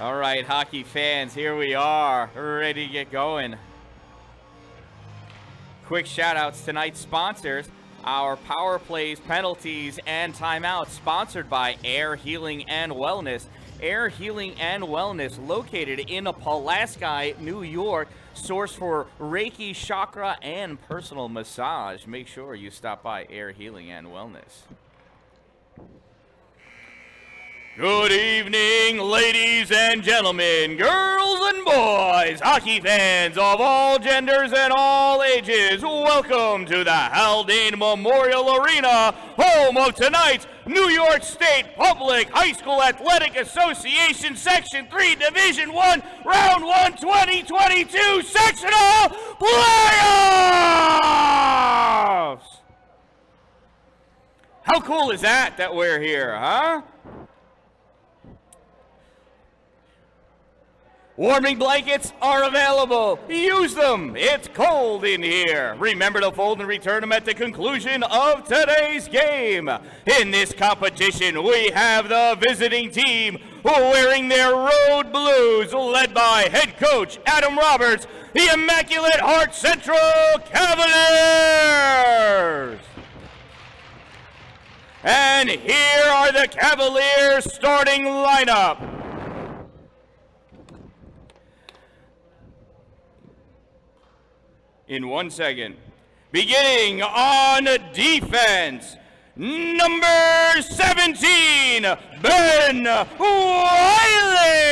All right, hockey fans, here we are, ready to get going. Quick shout-outs tonight's sponsors. Our power plays, penalties, and timeouts sponsored by Air Healing and Wellness. Air Healing and Wellness, located in Pulaski, New York, source for Reiki, chakra, and personal massage. Make sure you stop by Air Healing and Wellness. Good evening, ladies and gentlemen, girls and boys, hockey fans of all genders and all ages. Welcome to the Haldane Memorial Arena, home of tonight's New York State Public High School Athletic Association Section 3 Division I Round 1 2022 Sectional Playoffs! How cool is that we're here, huh? Warming blankets are available. Use them. It's cold in here. Remember to fold and return them at the conclusion of today's game. In this competition, we have the visiting team wearing their road blues, led by head coach Adam Roberts, the Immaculate Heart Central Cavaliers. And here are the Cavaliers starting lineup. In 1 second. Beginning on defense, number 17, Ben Wiley.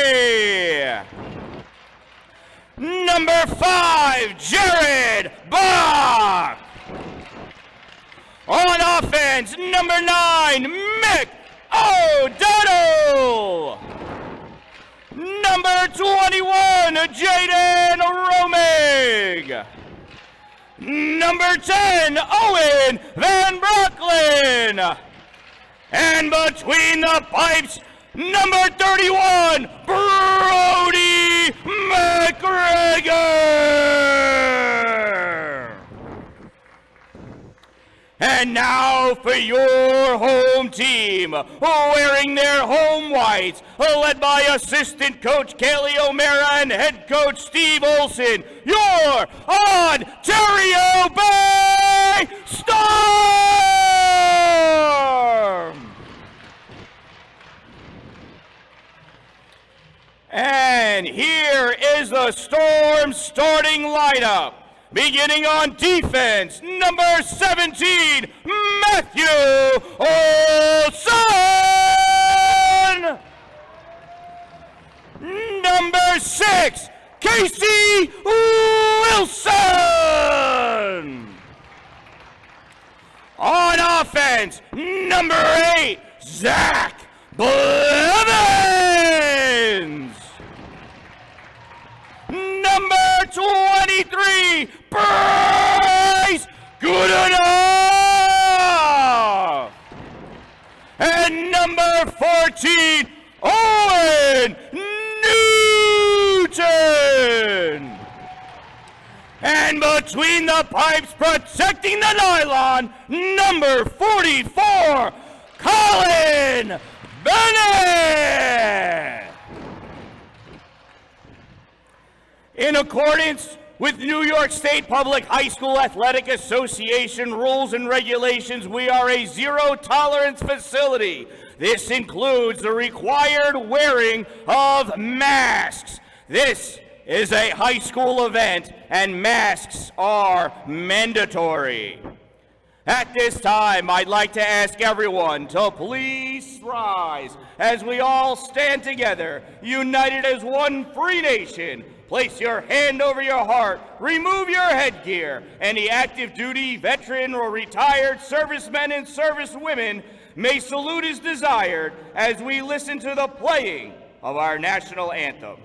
Number 5, Jared Bach. On offense, number 9, Mick O'Donnell. Number 21, Jaden Romig. Number 10, Owen Van Brocklin. And between the pipes, number 31, Brody McGregor. And now for your home team, wearing their home whites, led by assistant coach Kaylee O'Mara and head coach Steve Olson, your Ontario Bay Storm! And here is the Storm starting lineup. Beginning on defense, number 17, Matthew Olson. Number 6, Casey Wilson. On offense, number 8, Zach Blevins. Number 23, Bryce Goodenough. And number 14, Owen Newton. And And between the pipes, protecting the nylon, number 44, Colin Bennett. In accordance with New York State Public High School Athletic Association rules and regulations, we are a zero-tolerance facility. This includes the required wearing of masks. This is a high school event, and masks are mandatory. At this time, I'd like to ask everyone to please rise as we all stand together, united as one free nation. Place your hand over your heart, remove your headgear. Any active duty, veteran, or retired servicemen and servicewomen may salute as desired as we listen to the playing of our national anthem.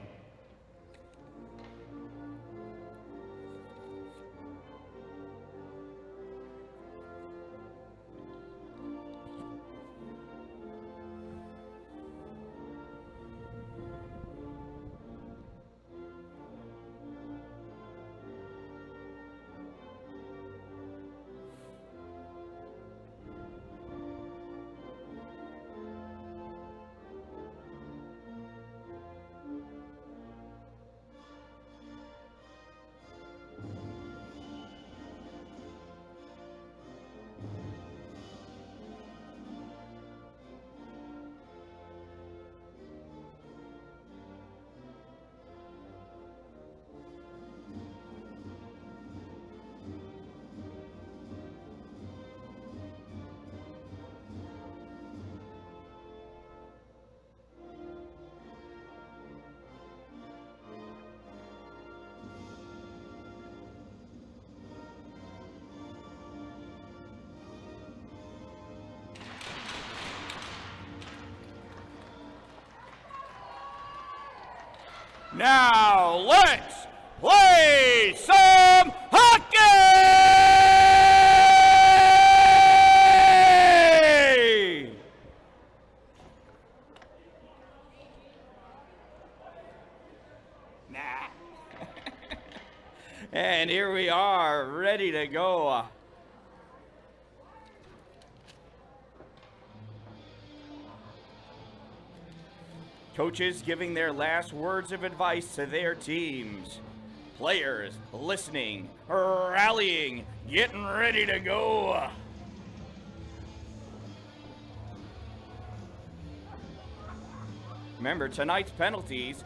Now let's play some hockey! Nah. And here we are, ready to go. Coaches giving their last words of advice to their teams. Players listening, rallying, getting ready to go. Remember, tonight's penalties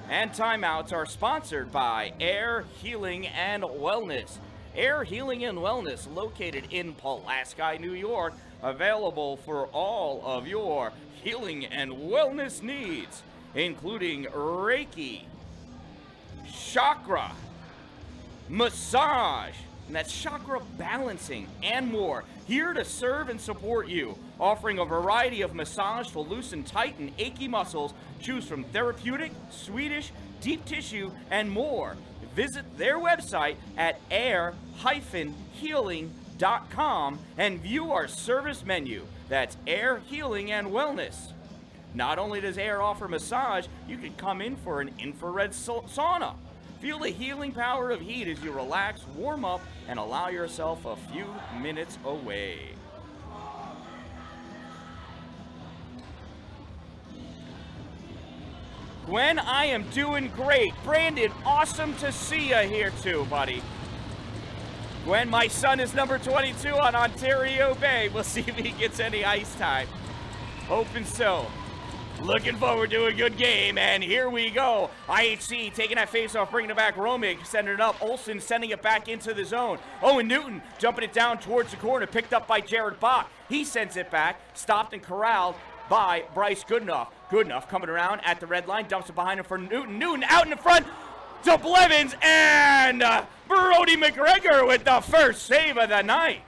and timeouts are sponsored by Air Healing and Wellness. Air Healing and Wellness, located in Pulaski, New York, available for all of your healing and wellness needs, including Reiki, chakra, massage, and that's chakra balancing, and more. Here to serve and support you, offering a variety of massage to loosen tight and achy muscles. Choose from therapeutic, Swedish, deep tissue, and more. Visit their website at air-healing.com and view our service menu. That's Air Healing and Wellness. Not only does Air offer massage, you can come in for an infrared sauna. Feel the healing power of heat as you relax, warm up, and allow yourself a few minutes away. Gwen, I am doing great. Brandon, awesome to see you here too, buddy. Gwen, my son is number 22 on Ontario Bay. We'll see if he gets any ice time. Hoping so. Looking forward to a good game, and here we go. IHC taking that face-off, bringing it back. Romig sending it up. Olsen sending it back into the zone. Owen Newton jumping it down towards the corner, picked up by Jared Bach. He sends it back, stopped and corralled by Bryce Goodenough. Goodenough coming around at the red line, dumps it behind him for Newton. Newton out in the front to Blevins, and Brody McGregor with the first save of the night.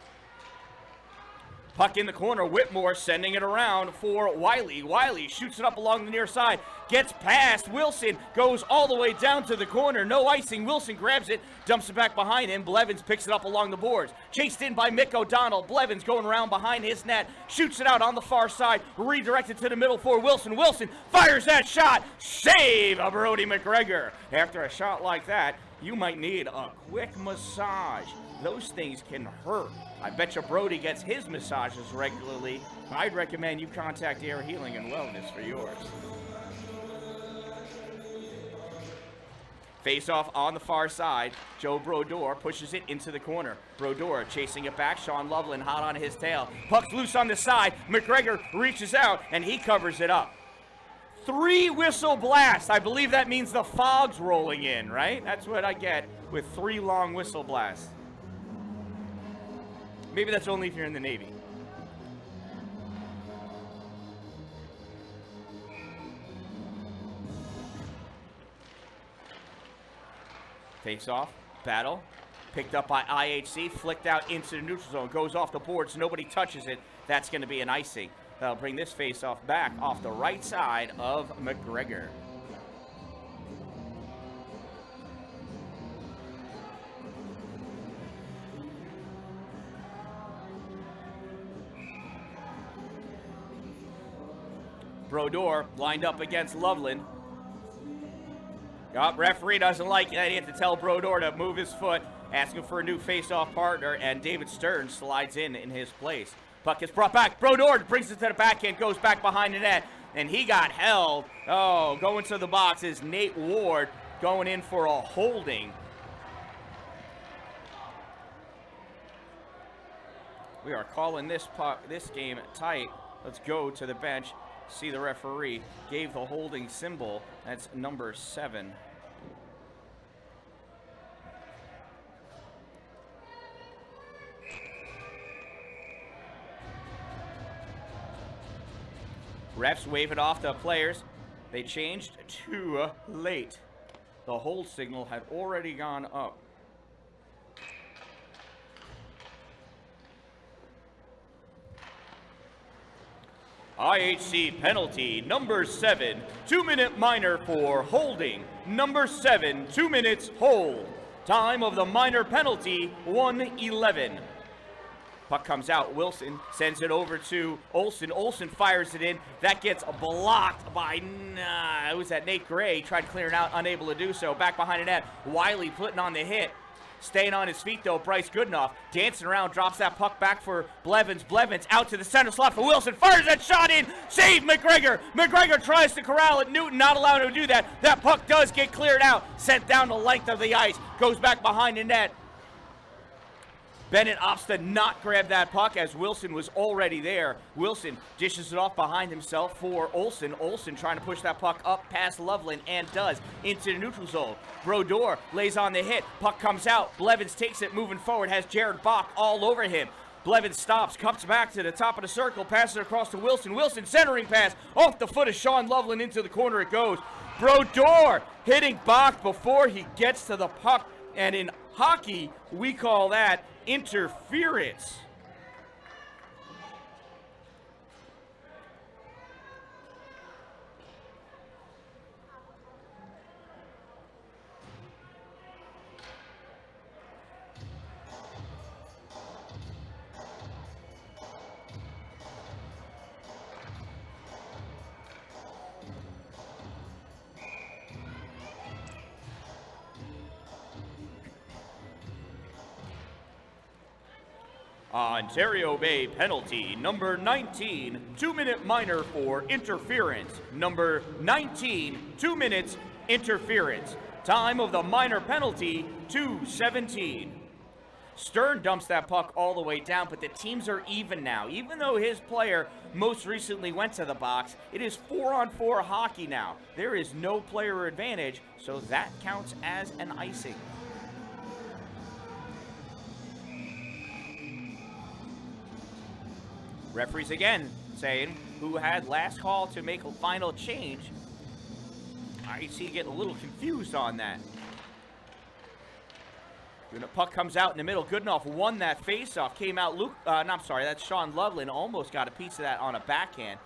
Puck in the corner, Whitmore sending it around for Wiley. Wiley shoots it up along the near side, gets past Wilson, goes all the way down to the corner, no icing. Wilson grabs it, dumps it back behind him. Blevins picks it up along the boards. Chased in by Mick O'Donnell. Blevins going around behind his net, shoots it out on the far side, redirected to the middle for Wilson. Wilson fires that shot, save of Brody McGregor. After a shot like that, you might need a quick massage. Those things can hurt. I bet you Brody gets his massages regularly. I'd recommend you contact Air Healing and Wellness for yours. Face off on the far side. Joe Brodeur pushes it into the corner. Brodeur chasing it back. Sean Loveland hot on his tail. Puck's loose on the side. McGregor reaches out and he covers it up. 3 whistle blasts. I believe that means the fog's rolling in, right? That's what I get with 3 long whistle blasts. Maybe that's only if you're in the Navy. Face off, battle, picked up by IHC, flicked out into the neutral zone, goes off the boards, nobody touches it. That's going to be an icing. That'll bring this face off back off the right side of McGregor. Brodeur lined up against Loveland. Referee doesn't like it. He had to tell Brodeur to move his foot, asking for a new face-off partner, and David Stern slides in his place. Puck is brought back. Brodeur brings it to the backhand, goes back behind the net, and he got held. Oh, going to the box is Nate Ward going in for a holding. We are calling this game tight. Let's go to the bench. See the referee gave the holding symbol. That's number 7. Refs wave it off to players. They changed too late. The hold signal had already gone up. IHC penalty, number 7, 2-minute minor for holding. Number 7, 2 minutes hold. Time of the minor penalty, 1:11. Puck comes out. Wilson sends it over to Olsen. Olsen fires it in. That gets blocked by, it was that Nate Gray. Tried to clear it out, unable to do so. Back behind the net. Wiley putting on the hit. Staying on his feet, though, Bryce Goodenough. Dancing around, drops that puck back for Blevins. Blevins out to the center slot for Wilson. Fires that shot in. Save McGregor. McGregor tries to corral it. Newton not allowed to do that. That puck does get cleared out. Sent down the length of the ice. Goes back behind the net. Bennett opts to not grab that puck as Wilson was already there. Wilson dishes it off behind himself for Olsen. Olsen trying to push that puck up past Loveland and does into the neutral zone. Brodeur lays on the hit. Puck comes out. Blevins takes it moving forward. Has Jared Bach all over him. Blevins stops, comes back to the top of the circle, passes it across to Wilson. Wilson centering pass off the foot of Sean Loveland into the corner it goes. Brodeur hitting Bach before he gets to the puck. And in hockey, we call that interference. Ontario Bay penalty, number 19, 2-minute minor for interference. Number 19, 2 minutes, interference. Time of the minor penalty, 2:17. Stern dumps that puck all the way down, but the teams are even now. Even though his player most recently went to the box, it is 4-on-4 hockey now. There is no player advantage, so that counts as an icing. Referees again saying who had last call to make a final change. I see getting a little confused on that. When the puck comes out in the middle, Goodenough won that faceoff. Came out, that's Sean Loveland. Almost got a piece of that on a backhand.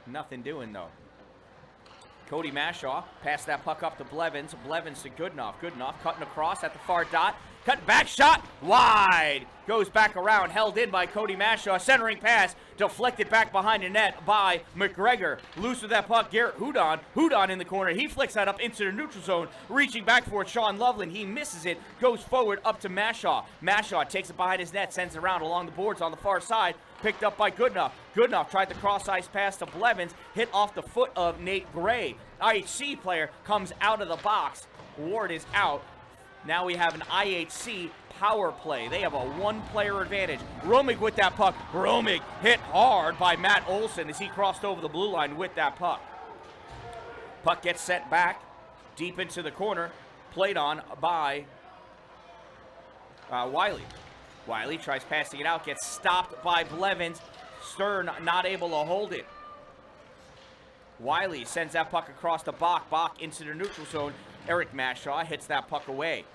Nothing doing though. Cody Mashaw passed that puck up to Blevins. Blevins to Goodenough. Goodenough cutting across at the far dot. Cut back shot, wide. Goes back around, held in by Cody Mashaw. Centering pass, deflected back behind the net by McGregor. Loose with that puck, Garrett Haldane. Haldane in the corner. He flicks that up into the neutral zone. Reaching back for it, Sean Loveland. He misses it, goes forward up to Mashaw. Mashaw takes it behind his net, sends it around along the boards on the far side. Picked up by Goodenough. Goodenough tried the cross-ice pass to Blevins. Hit off the foot of Nate Gray. IHC player comes out of the box. Ward is out. Now we have an IHC power play. They have a one-player advantage. Romig with that puck. Romig hit hard by Matt Olson as he crossed over the blue line with that puck. Puck gets sent back deep into the corner. Played on by Wiley. Wiley tries passing it out. Gets stopped by Blevins. Stern not able to hold it. Wiley sends that puck across the Bach. Bach into the neutral zone. Eric Mashaw hits that puck away.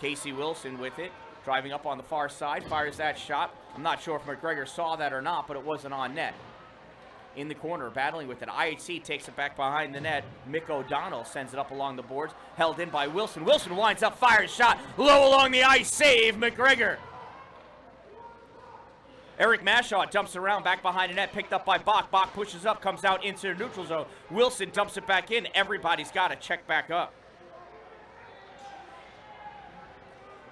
Casey Wilson with it, driving up on the far side, fires that shot. I'm not sure if McGregor saw that or not, but it wasn't on net. In the corner, battling with it. IHC takes it back behind the net. Mick O'Donnell sends it up along the boards, held in by Wilson. Wilson winds up, fires shot, low along the ice, save McGregor. Eric Mashaw dumps around back behind the net, picked up by Bach. Bach pushes up, comes out into the neutral zone. Wilson dumps it back in. Everybody's got to check back up.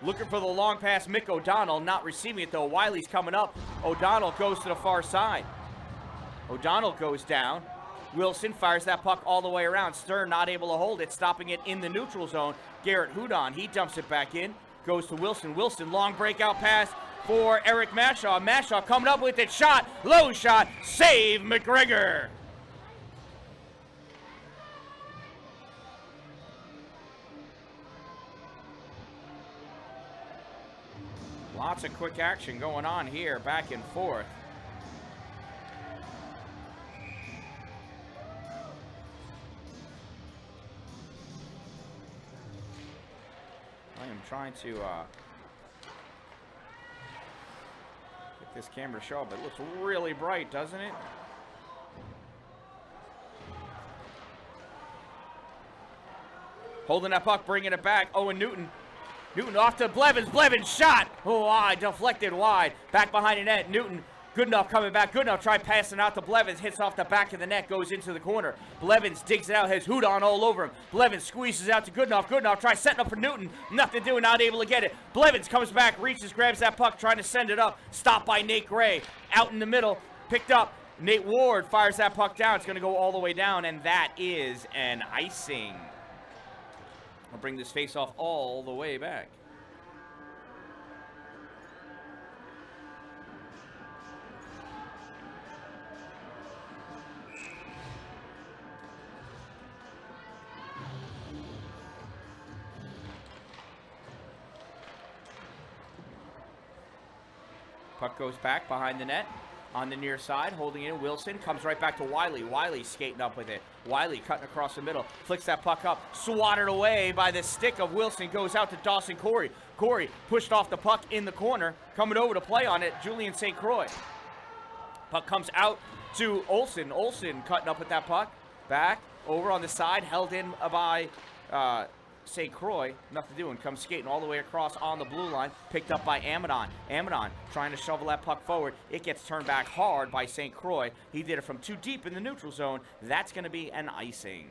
Looking for the long pass, Mick O'Donnell, not receiving it though. Wiley's coming up. O'Donnell goes to the far side. O'Donnell goes down. Wilson fires that puck all the way around. Stern not able to hold it, stopping it in the neutral zone. Garrett Haldane, he dumps it back in. Goes to Wilson. Wilson, long breakout pass for Eric Mashaw. Mashaw coming up with it. Shot, low shot, save McGregor. Lots of quick action going on here, back and forth. I am trying to get this camera to show up. It looks really bright, doesn't it? Holding that puck, bringing it back. Owen Newton. Newton off to Blevins. Blevins shot. Oh, wide. Deflected wide. Back behind the net. Newton. Goodenough coming back. Goodenough tried passing out to Blevins. Hits off the back of the net. Goes into the corner. Blevins digs it out. Has Haldane all over him. Blevins squeezes out to Goodenough. Goodenough tries setting up for Newton. Nothing doing. Not able to get it. Blevins comes back. Reaches. Grabs that puck. Trying to send it up. Stopped by Nate Gray. Out in the middle. Picked up. Nate Ward fires that puck down. It's going to go all the way down. And that is an icing. I'll bring this face-off all the way back. Puck goes back behind the net. On the near side, holding it in. Wilson comes right back to Wiley. Wiley skating up with it. Wiley cutting across the middle. Flicks that puck up. Swatted away by the stick of Wilson. Goes out to Dawson Corey. Corey pushed off the puck in the corner. Coming over to play on it, Julian St. Croix. Puck comes out to Olson. Olson cutting up with that puck. Back over on the side. Held in by St. Croix, nothing doing, comes skating all the way across on the blue line, picked up by Amadon. Amadon trying to shovel that puck forward. It gets turned back hard by St. Croix. He did it from too deep in the neutral zone. That's going to be an icing.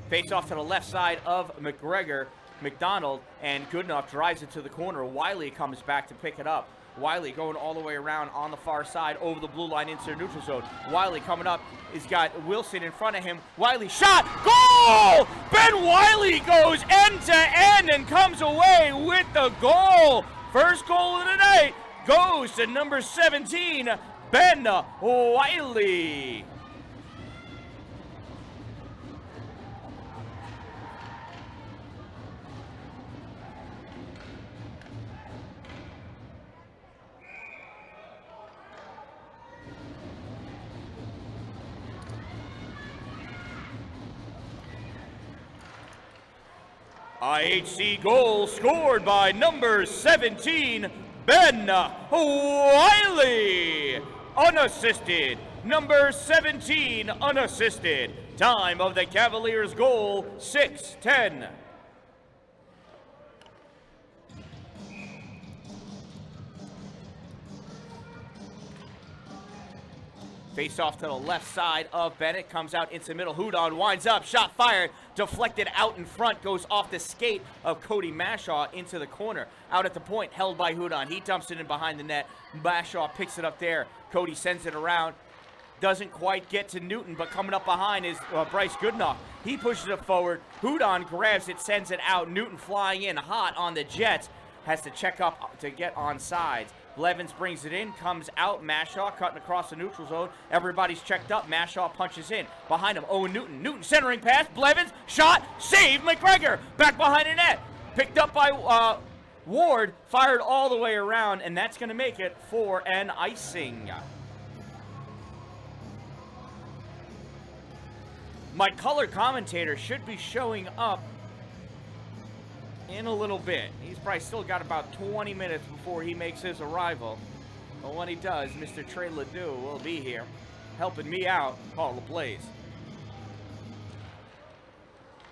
Face off to the left side of McGregor. McDonald and Goodenough drives it to the corner. Wiley comes back to pick it up. Wiley going all the way around on the far side over the blue line into the neutral zone. Wiley coming up. He's got Wilson in front of him. Wiley shot. Goal! Ben Wiley goes end to end and comes away with the goal. First goal of the night goes to number 17, Ben Wiley. IHC goal scored by number 17, Ben Wiley. Unassisted. Number 17, unassisted. Time of the Cavaliers goal, 6:10. Face off to the left side of Bennett, comes out into the middle. Haldane winds up, shot fired, deflected out in front, goes off the skate of Cody Mashaw into the corner. Out at the point, held by Haldane. He dumps it in behind the net. Mashaw picks it up there. Cody sends it around. Doesn't quite get to Newton, but coming up behind is Bryce Goodenough. He pushes it forward. Haldane grabs it, sends it out. Newton flying in hot on the Jets. Has to check up to get on sides. Blevins brings it in, comes out. Mashaw cutting across the neutral zone. Everybody's checked up. Mashaw punches in. Behind him, Owen Newton. Newton centering pass. Blevins, shot, save. McGregor back behind the net. Picked up by Ward. Fired all the way around, and that's going to make it for an icing. My color commentator should be showing up in a little bit. He's probably still got about 20 minutes before he makes his arrival. But when he does, Mr. Trey Ledoux will be here, helping me out, call the plays.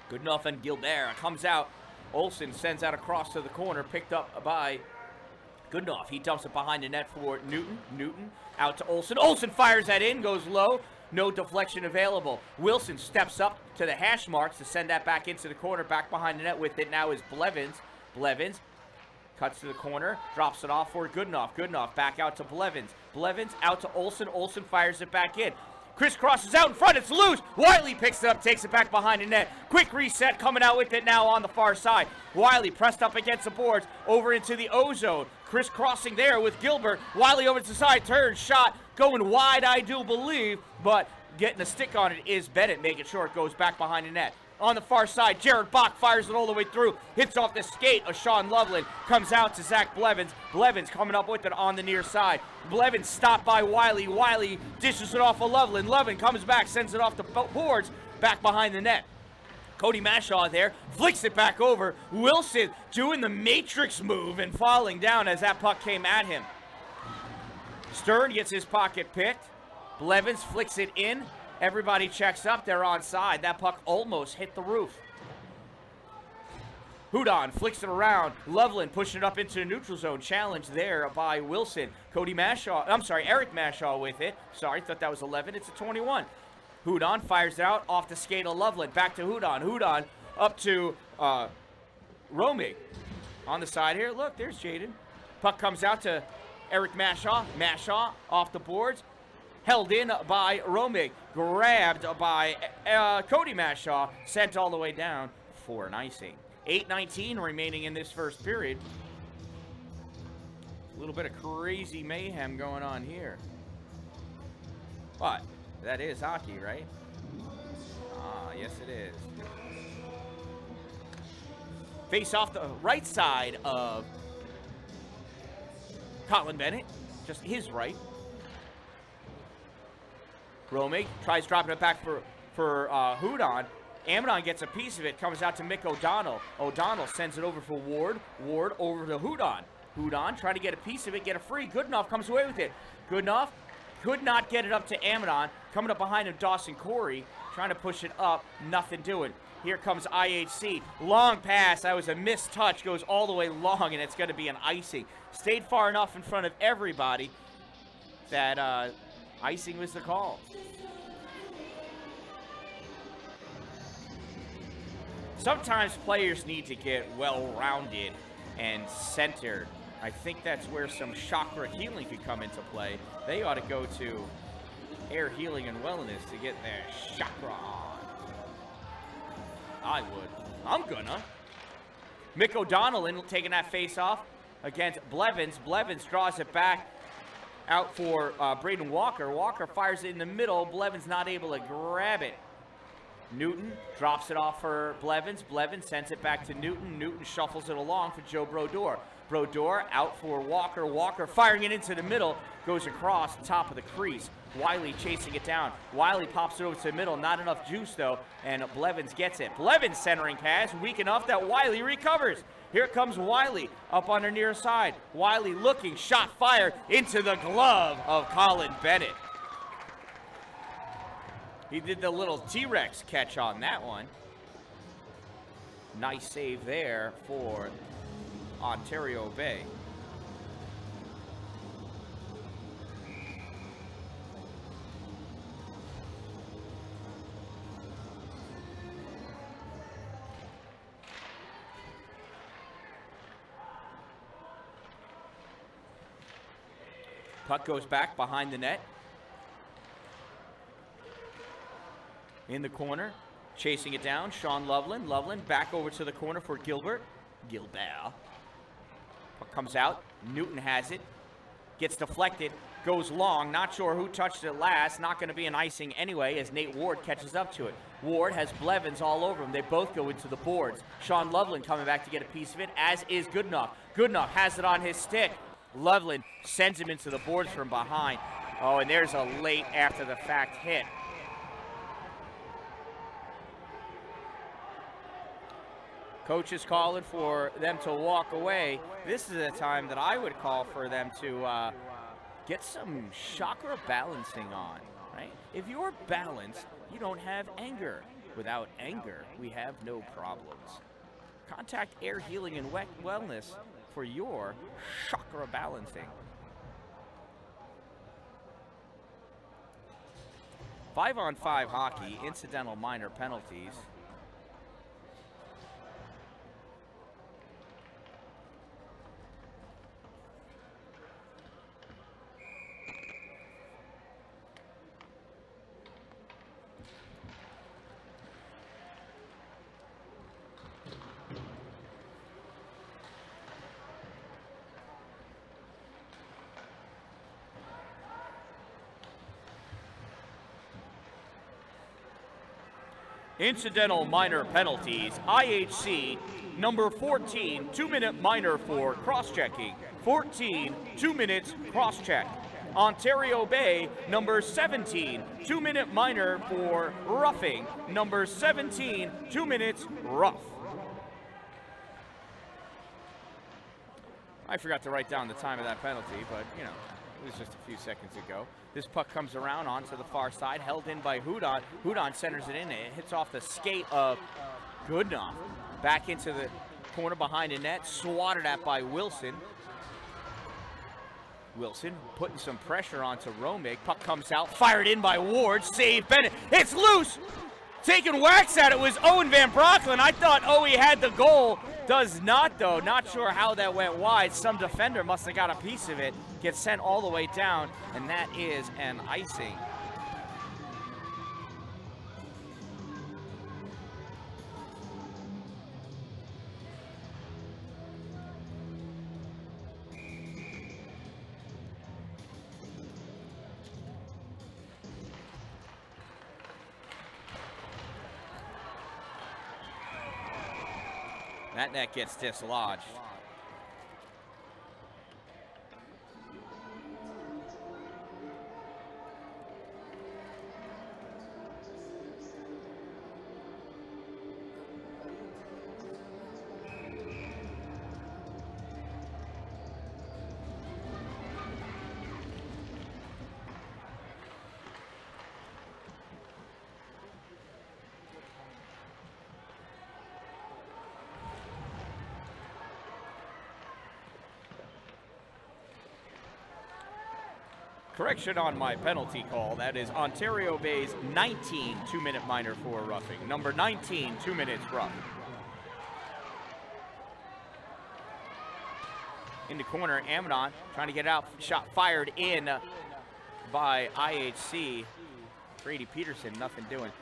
Goodenough and Gilbert comes out. Olsen sends out across to the corner, picked up by Goodenough. He dumps it behind the net for Newton. Newton out to Olsen. Olsen fires that in, goes low. No deflection available. Wilson steps up to the hash marks to send that back into the corner. Back behind the net with it now is Blevins. Blevins cuts to the corner, drops it off for Goodenough. Goodenough back out to Blevins. Blevins out to Olsen. Olsen fires it back in. Crisscrosses out in front. It's loose. Wiley picks it up, takes it back behind the net. Quick reset coming out with it now on the far side. Wiley pressed up against the boards over into the O-zone. Crisscrossing there with Gilbert. Wiley over to the side, turn, shot, going wide, I do believe, but getting a stick on it is Bennett, making sure it goes back behind the net. On the far side, Jared Bach fires it all the way through, hits off the skate of Sean Loveland, comes out to Zach Blevins. Blevins coming up with it on the near side. Blevins stopped by Wiley. Wiley dishes it off of Loveland. Loveland comes back, sends it off the boards, back behind the net. Cody Mashaw there, flicks it back over. Wilson doing the Matrix move and falling down as that puck came at him. Stern gets his pocket picked. Blevins flicks it in. Everybody checks up. They're onside. That puck almost hit the roof. Haldane flicks it around. Loveland pushing it up into the neutral zone. Challenge there by Wilson. Eric Mashaw with it. Sorry, thought that was 11. It's a 21. Haldane fires it out off the skate of Loveland. Back to Haldane. Haldane up to Romig. On the side here. Look, there's Jaden. Puck comes out to Eric Mashaw. Mashaw off the boards. Held in by Romig. Grabbed by Cody Mashaw. Sent all the way down for an icing. 8:19 remaining in this first period. A little bit of crazy mayhem going on here. But that is hockey, right? Ah, yes it is. Face off the right side of Colin Bennett. Just his right. Romig tries dropping it back for Haldane. Amidon gets a piece of it, comes out to Mick O'Donnell. O'Donnell sends it over for Ward. Ward over to Haldane. Haldane trying to get a piece of it, get a free. Goodenough comes away with it. Goodenough could not get it up to Amidon. Coming up behind him, Dawson Corey trying to push it up. Nothing doing. Here comes IHC. Long pass. That was a missed touch. Goes all the way long, and it's going to be an icing. Stayed far enough in front of everybody that icing was the call. Sometimes players need to get well-rounded and centered. I think that's where some chakra healing could come into play. They ought to go to Air Healing and Wellness to get their chakra on. I would. I'm gonna. Mick O'Donnell in taking that face off against Blevins. Blevins draws it back out for Braden Walker. Walker fires it in the middle. Blevins not able to grab it. Newton drops it off for Blevins. Blevins sends it back to Newton. Newton shuffles it along for Joe Brodeur. Brodeur out for Walker. Walker firing it into the middle. Goes across the top of the crease. Wiley chasing it down. Wiley pops it over to the middle. Not enough juice, though, and Blevins gets it. Blevins centering pass. Weak enough that Wiley recovers. Here comes Wiley up on the near side. Wiley looking. Shot fired into the glove of Colin Bennett. He did the little T-Rex catch on that one. Nice save there for Ontario Bay. Puck goes back behind the net. In the corner, chasing it down, Sean Loveland. Loveland back over to the corner for Gilbert. Gilbert. Puck comes out. Newton has it. Gets deflected. Goes long. Not sure who touched it last. Not going to be an icing anyway as Nate Ward catches up to it. Ward has Blevins all over him. They both go into the boards. Sean Loveland coming back to get a piece of it, as is Goodenough. Goodenough has it on his stick. Loveland sends him into the boards from behind. Oh, and there's a late after the fact hit. Coach is calling for them to walk away. This is a time that I would call for them to get some chakra balancing on, right? If you're balanced, you don't have anger. Without anger, we have no problems. Contact Air Healing and Wellness for your chakra balancing. 5-on-5 hockey, incidental minor penalties. Incidental minor penalties, IHC, number 14, 2-minute minor for cross-checking. 14, 2 minutes cross-check. Ontario Bay, number 17, 2-minute minor for roughing. Number 17, 2 minutes rough. I forgot to write down the time of that penalty, but, you know, it was just a few seconds ago. This puck comes around onto the far side, held in by Haldane. Haldane centers it in. It hits off the skate of Goodenough. Back into the corner behind the net, swatted at by Wilson. Wilson putting some pressure onto Romig. Puck comes out, fired in by Ward. Save Bennett. It's loose! Taking whacks at it was Owen Van Brocklin. I thought he had the goal. Does not, though. Not sure how that went wide. Some defender must have got a piece of it. Gets sent all the way down, and that is an icing. That net gets dislodged. Correction on my penalty call. That is Ontario Bay's 19 2-minute minor for roughing. Number 19, 2 minutes rough. In the corner, Amadon trying to get it out. Shot fired in by IHC. Brady Peterson, nothing doing.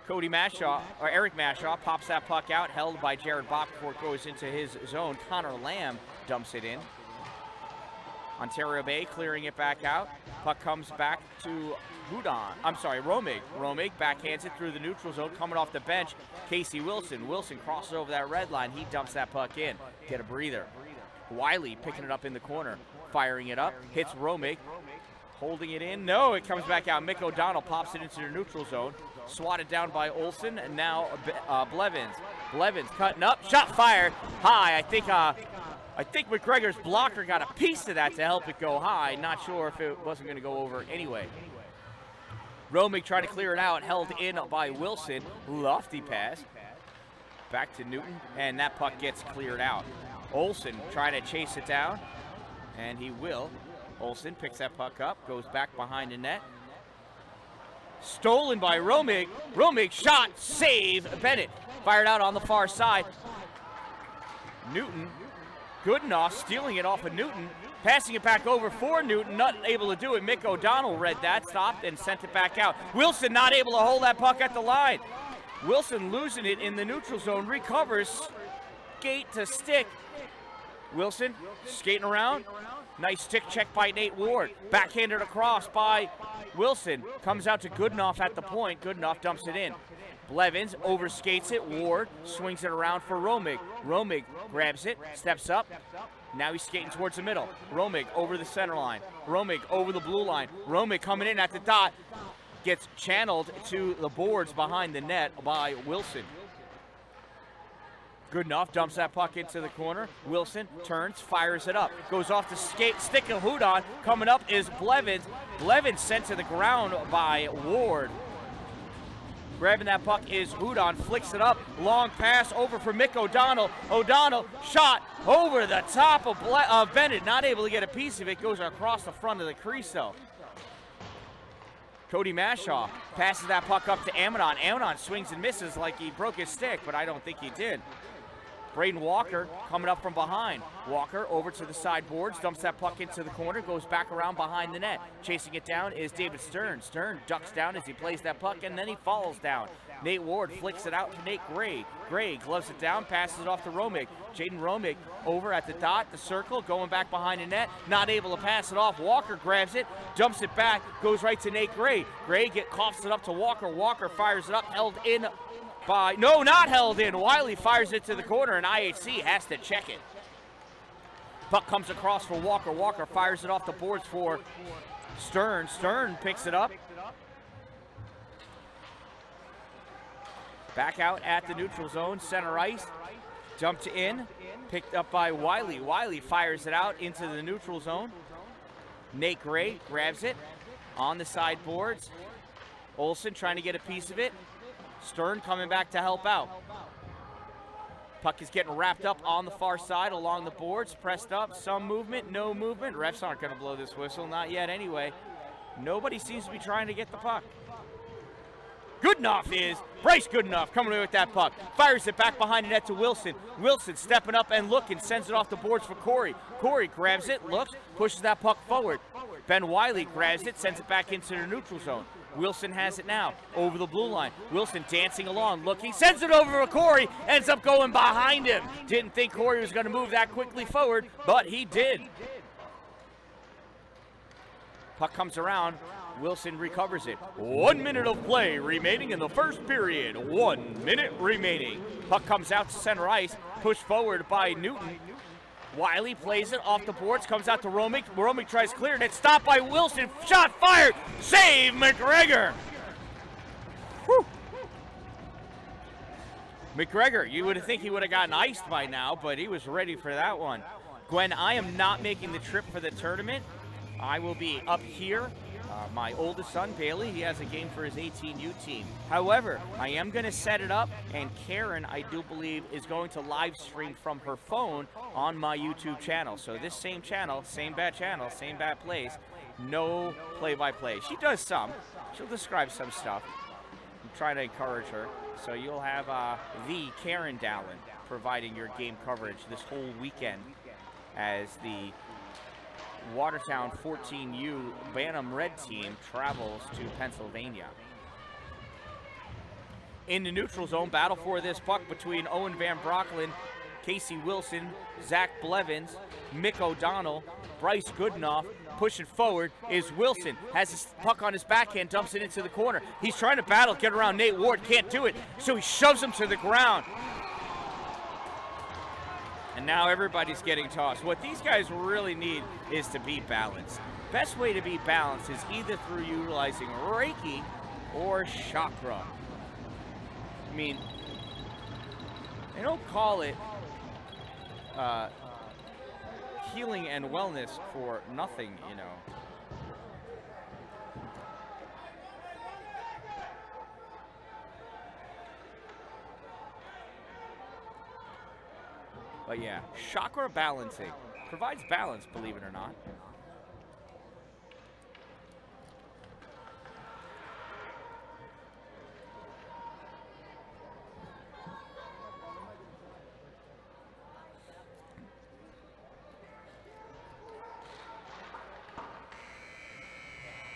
Cody Mashaw, or Eric Mashaw, pops that puck out, held by Jared Bach before it goes into his zone. Connor Lamb dumps it in. Ontario Bay clearing it back out. Puck comes back to Romig. Romig backhands it through the neutral zone, coming off the bench. Casey Wilson. Wilson crosses over that red line. He dumps that puck in. Get a breather. Wiley picking it up in the corner, firing it up. Hits Romig. Holding it in. No, it comes back out. Mick O'Donnell pops it into the neutral zone. Swatted down by Olsen, and now Blevins. Blevins cutting up. Shot fired high. I think McGregor's blocker got a piece of that to help it go high. Not sure if it wasn't going to go over anyway. Romig tried to clear it out, held in by Wilson. Lofty pass. Back to Newton, and that puck gets cleared out. Olsen trying to chase it down, and he will. Olsen picks that puck up, goes back behind the net. Stolen by Romig. Romig shot, save. Bennett fired out on the far side. Newton, Goodenough stealing it off of Newton. Passing it back over for Newton, not able to do it. Mick O'Donnell read that, stopped, and sent it back out. Wilson not able to hold that puck at the line. Wilson losing it in the neutral zone, recovers, skate to stick. Wilson skating around. Nice stick check by Nate Ward. Backhanded across by Wilson. Comes out to Goodenough at the point. Goodenough dumps it in. Blevins overskates it. Ward swings it around for Romig. Romig grabs it, steps up. Now he's skating towards the middle. Romig over the center line. Romig over the blue line. Romig coming in at the dot. Gets channeled to the boards behind the net by Wilson. Goodenough dumps that puck into the corner. Wilson turns, fires it up. Goes off the stick of Hudon. Coming up is Blevins. Blevins sent to the ground by Ward. Grabbing that puck is Hudon, flicks it up. Long pass over for Mick O'Donnell. O'Donnell shot over the top of Bennett. Not able to get a piece of it. Goes across the front of the crease though. Cody Mashaw passes that puck up to Amidon. Amidon swings and misses like he broke his stick, but I don't think he did. Braden Walker coming up from behind. Walker over to the side boards, dumps that puck into the corner, goes back around behind the net. Chasing it down is David Stern. Stern ducks down as he plays that puck, and then he falls down. Nate Ward flicks it out to Nate Gray. Gray gloves it down, passes it off to Romig. Jaden Romig over at the dot, the circle, going back behind the net, not able to pass it off. Walker grabs it, dumps it back, goes right to Nate Gray. Gray coughs it up to Walker. Walker fires it up, held in by, no, not held in. Wiley fires it to the corner, and IHC has to check it. Puck comes across for Walker. Walker fires it off the boards for Stern. Stern picks it up. Back out at the neutral zone, center ice. Dumped in, picked up by Wiley. Wiley fires it out into the neutral zone. Nate Gray grabs it on the side boards. Olsen trying to get a piece of it. Stern coming back to help out. Puck is getting wrapped up on the far side along the boards, pressed up, some movement, no movement. Refs aren't going to blow this whistle, not yet anyway. Nobody seems to be trying to get the puck. Goodenough is, Bryce Goodenough coming away with that puck. Fires it back behind the net to Wilson. Wilson stepping up and looking, sends it off the boards for Corey. Corey grabs it, looks, pushes that puck forward. Ben Wiley grabs it, sends it back into the neutral zone. Wilson has it now, over the blue line. Wilson dancing along, looking, sends it over to Corey, ends up going behind him. Didn't think Corey was going to move that quickly forward, but he did. Puck comes around, Wilson recovers it. 1 minute of play remaining in the first period. 1 minute remaining. Puck comes out to center ice, pushed forward by Newton. Wiley plays it off the boards, comes out to Romig. Romig tries clearing it, stopped by Wilson. Shot fired, save McGregor. Whew. McGregor, you would think he would have gotten iced by now, but he was ready for that one. Gwen, I am not making the trip for the tournament. I will be up here. My oldest son, Bailey, he has a game for his 18U team. However, I am going to set it up, and Karen, I do believe, is going to live stream from her phone on my YouTube channel. So this same channel, same bad place, no play-by-play. She does some. She'll describe some stuff. I'm trying to encourage her. So you'll have the Karen Dallin providing your game coverage this whole weekend as the Watertown 14U Bantam Red team travels to Pennsylvania. In the neutral zone, battle for this puck between Owen Van Brocklen Casey Wilson, Zach Blevins, Mick O'Donnell, Bryce Goodenough. Pushing forward is Wilson. Has his puck on his backhand, dumps it into the corner. He's trying to battle, get around Nate Ward, can't do it, so he shoves him to the ground. And now everybody's getting tossed. What these guys really need is to be balanced. Best way to be balanced is either through utilizing Reiki or chakra. I mean, they don't call it healing and wellness for nothing, you know. But yeah, chakra balancing provides balance, believe it or not.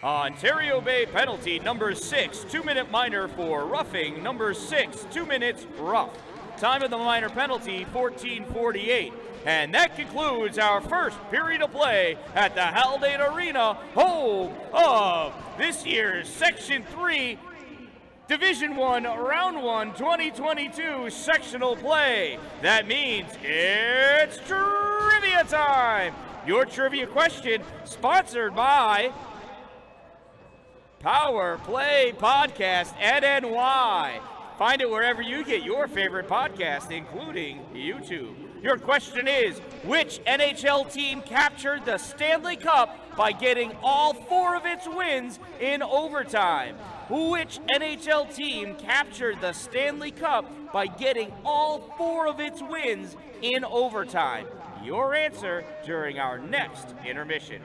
Ontario Bay penalty number 6, 2-minute minor for roughing. Number 6, 2 minutes rough. Time of the minor penalty, 14:48. And that concludes our first period of play at the Haldane Arena, home of this year's Section 3 Division 1 Round 1 2022 sectional play. That means it's trivia time. Your trivia question sponsored by Power Play Podcast NNY. Find it wherever you get your favorite podcast, including YouTube. Your question is, which NHL team captured the Stanley Cup by getting all 4 of its wins in overtime? Which NHL team captured the Stanley Cup by getting all 4 of its wins in overtime? Your answer during our next intermission.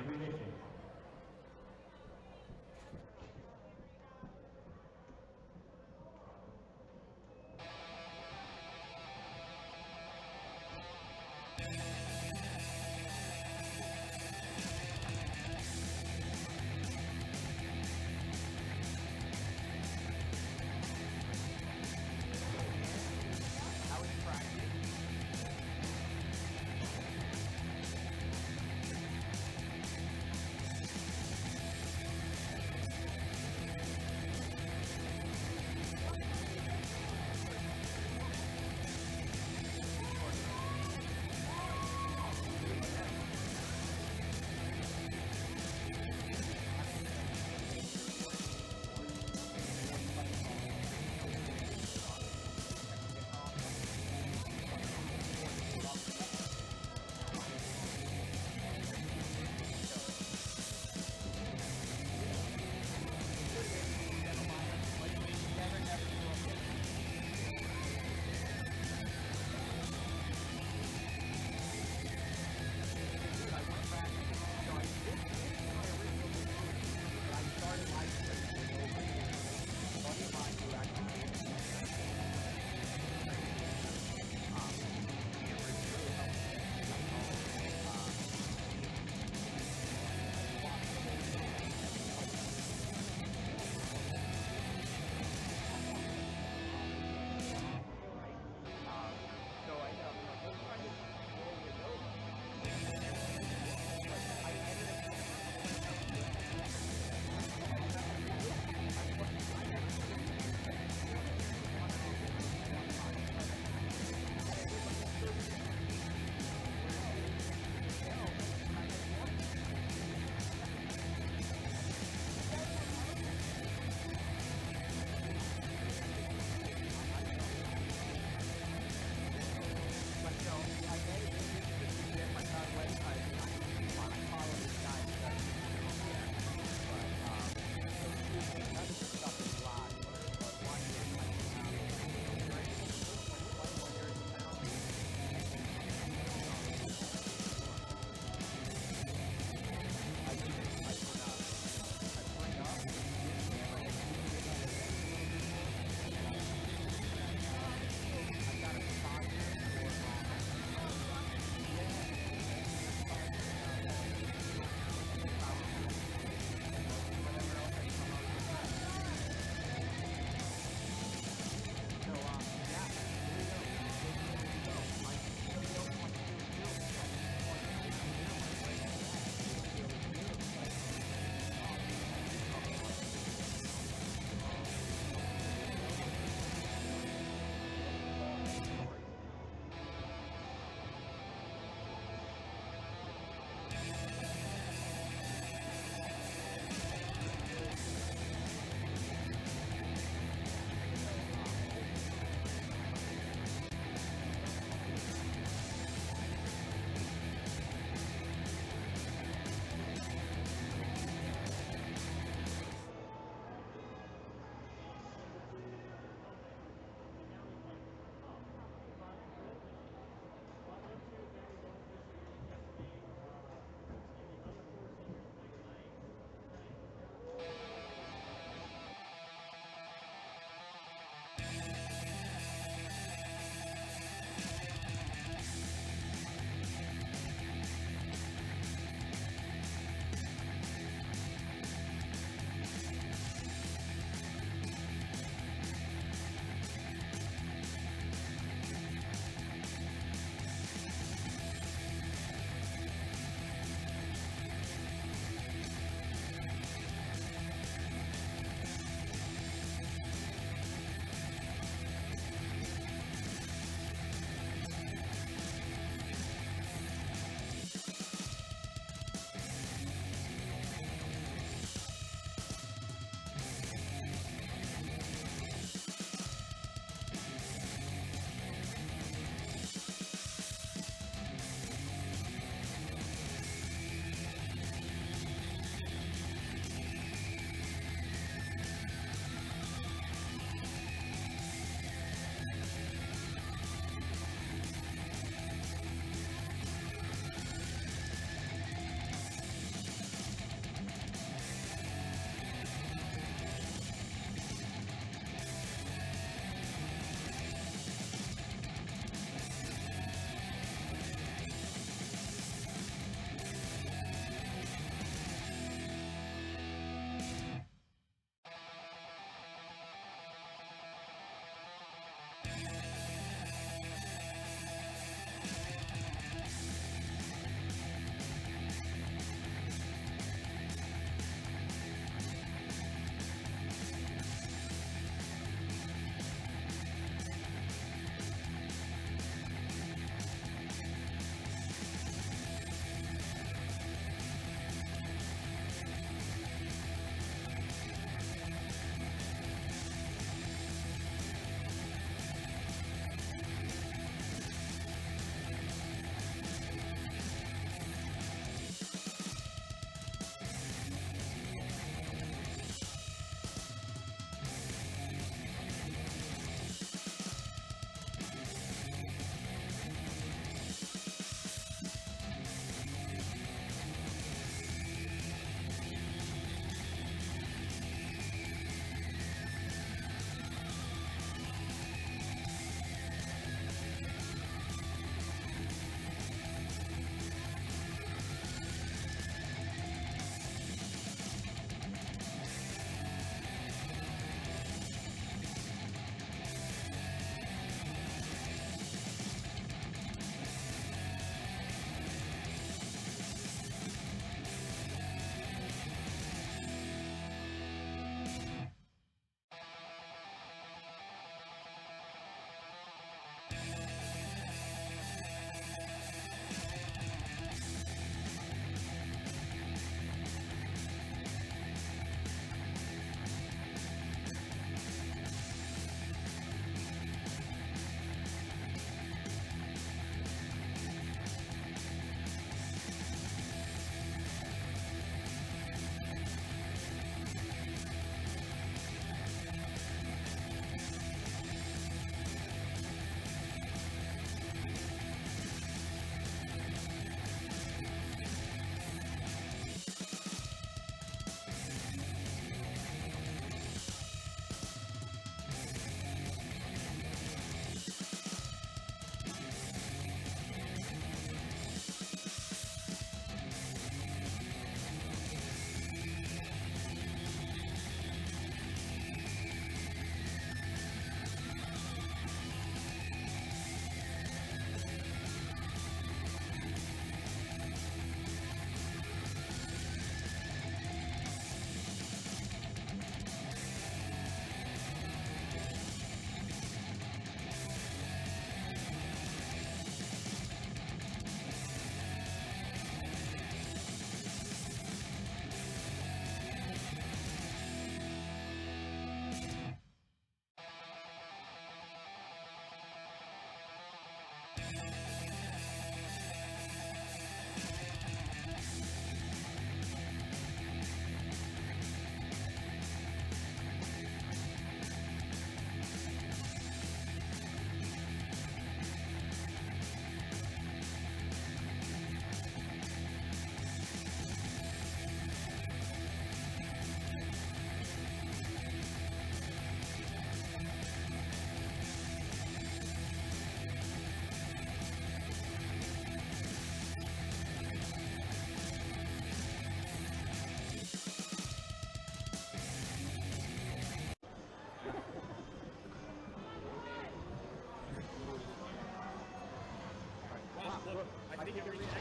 think it reconnected.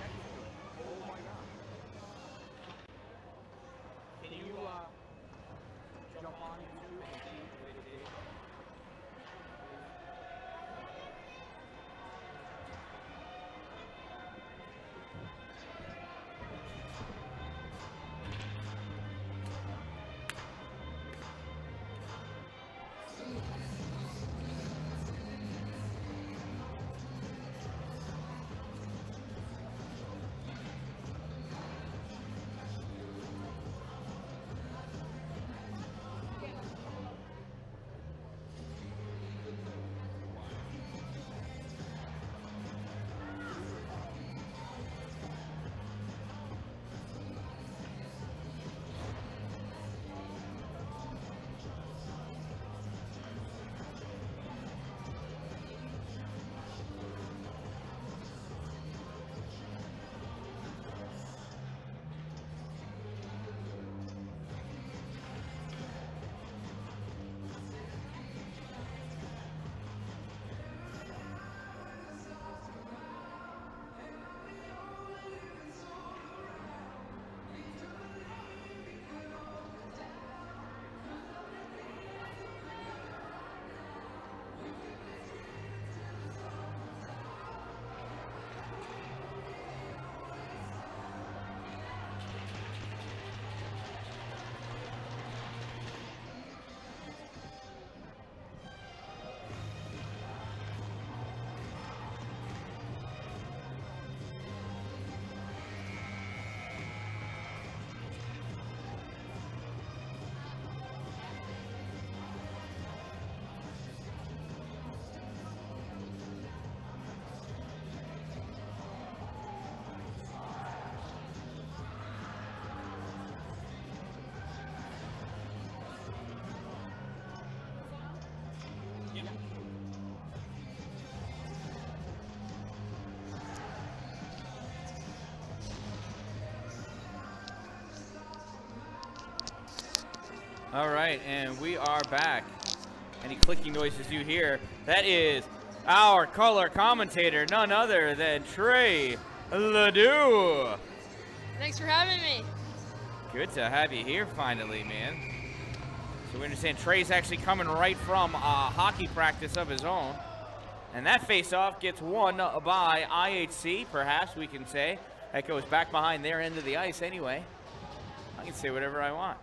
Oh my god. Can you jump on YouTube and see what it did? All right, and we are back. Any clicking noises you hear, that is our color commentator, none other than Trey Ledoux. Thanks for having me. Good to have you here finally, man. So we understand Trey's actually coming right from a hockey practice of his own. And that face-off gets won by IHC, perhaps we can say. That goes back behind their end of the ice anyway. I can say whatever I want.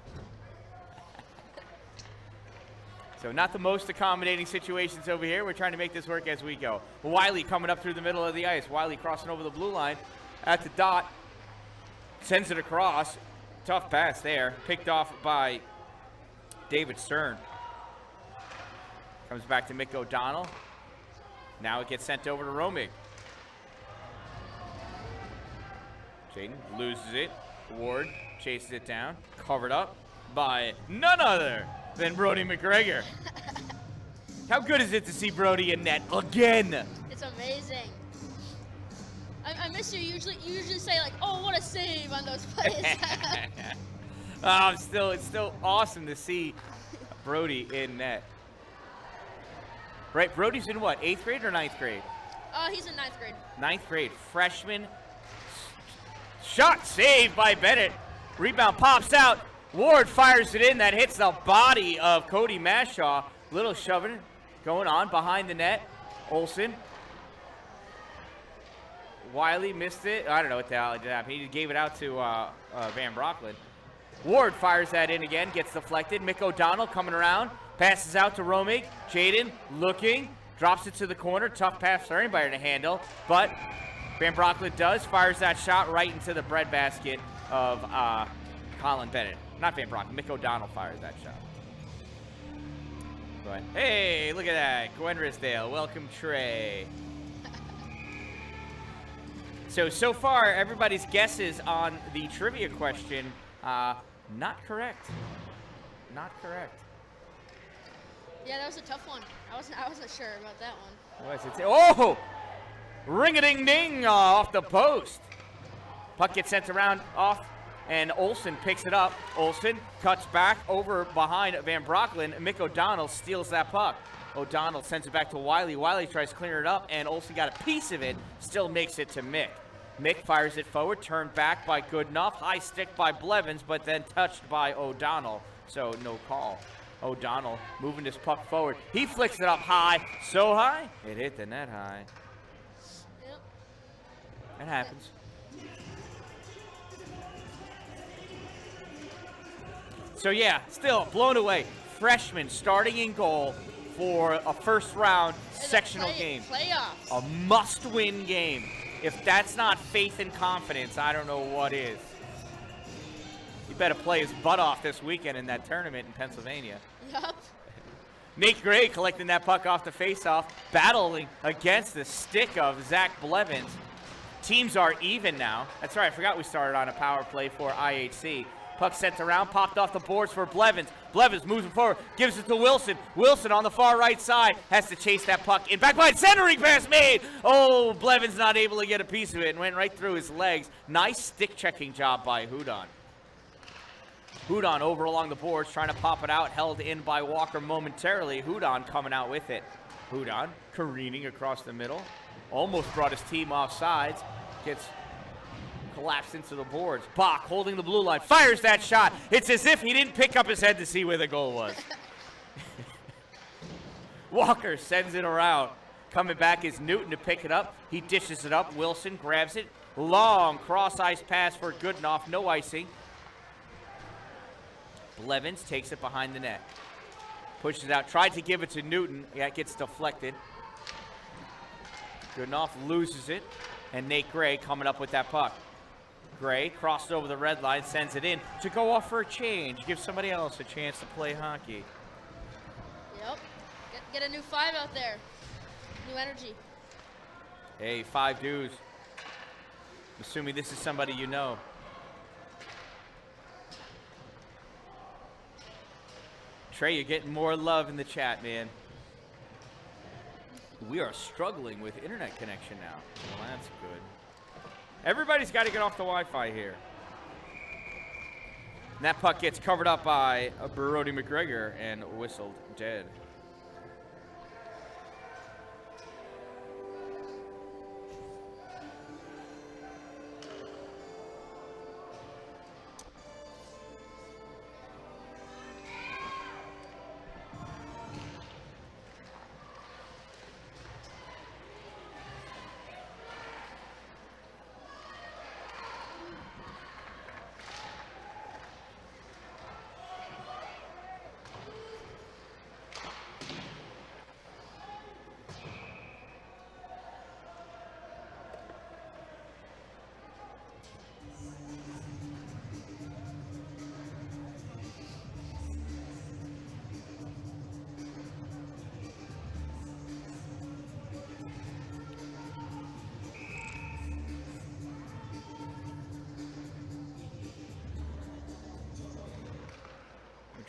So not the most accommodating situations over here. We're trying to make this work as we go. Wiley coming up through the middle of the ice. Wiley crossing over the blue line at the dot. Sends it across. Tough pass there. Picked off by David Stern. Comes back to Mick O'Donnell. Now it gets sent over to Romig. Jaden loses it. Ward chases it down. Covered up by none other than Brody McGregor. How good is it to see Brody in net again? It's amazing. I miss you. You usually say like, "Oh, what a save" on those plays. It's still awesome to see Brody in net. Right, Brody's in what, 8th grade or 9th grade? He's in 9th grade. 9th grade, freshman. Shot saved by Bennett. Rebound pops out. Ward fires it in. That hits the body of Cody Mashaw. Little shoving going on behind the net. Olsen. Wiley missed it. I don't know what the hell did happen. He gave it out to Van Brocklin. Ward fires that in again. Gets deflected. Mick O'Donnell coming around. Passes out to Romig. Jaden looking. Drops it to the corner. Tough pass for anybody to handle. But Van Brocklin does. Fires that shot right into the breadbasket of Colin Bennett. Not Van Brocklin. Mick O'Donnell fires that shot. But hey, look at that. Gwen Risdale. Welcome, Trey. So far, everybody's guesses on the trivia question, not correct. Not correct. Yeah, that was a tough one. I wasn't sure about that one. What was it? Oh! Ring-a-ding-ding off the post. Puck gets sent around off, and Olsen picks it up. Olsen cuts back over behind Van Brocklin. Mick O'Donnell steals that puck. O'Donnell sends it back to Wiley. Wiley tries to clear it up, and Olsen got a piece of it. Still makes it to Mick. Mick fires it forward, turned back by Goodenough. High stick by Blevins, but then touched by O'Donnell, so no call. O'Donnell moving this puck forward. He flicks it up high, so high, it hit the net high. Yep. That happens. So yeah, still blown away. Freshman starting in goal for a first round sectional game. Playoffs. A must-win game. If that's not faith and confidence, I don't know what is. He better play his butt off this weekend in that tournament in Pennsylvania. Yup. Nate Gray collecting that puck off the faceoff, battling against the stick of Zach Blevins. Teams are even now. That's right, I forgot we started on a power play for IHC. Puck sent around, popped off the boards for Blevins. Blevins moves it forward, gives it to Wilson. Wilson on the far right side has to chase that puck in. Back by centering pass made. Oh, Blevins not able to get a piece of it and went right through his legs. Nice stick checking job by Haldane. Haldane over along the boards, trying to pop it out, held in by Walker momentarily. Haldane coming out with it. Haldane careening across the middle. Almost brought his team off sides. Gets collapsed into the boards. Bach holding the blue line, fires that shot. It's as if he didn't pick up his head to see where the goal was. Walker sends it around. Coming back is Newton to pick it up. He dishes it up. Wilson grabs it. Long cross-ice pass for Goodenough. No icing. Blevins takes it behind the net. Pushes it out. Tried to give it to Newton. Yeah, it gets deflected. Goodenough loses it. And Nate Gray coming up with that puck. Gray crossed over the red line, sends it in to go off for a change. Give somebody else a chance to play hockey. Yep. Get a new 5 out there. New energy. Hey, 5 dudes. Assuming this is somebody you know. Trey, you're getting more love in the chat, man. We are struggling with internet connection now. Well, that's good. Everybody's got to get off the Wi-Fi here. And that puck gets covered up by Brody McGregor and whistled dead.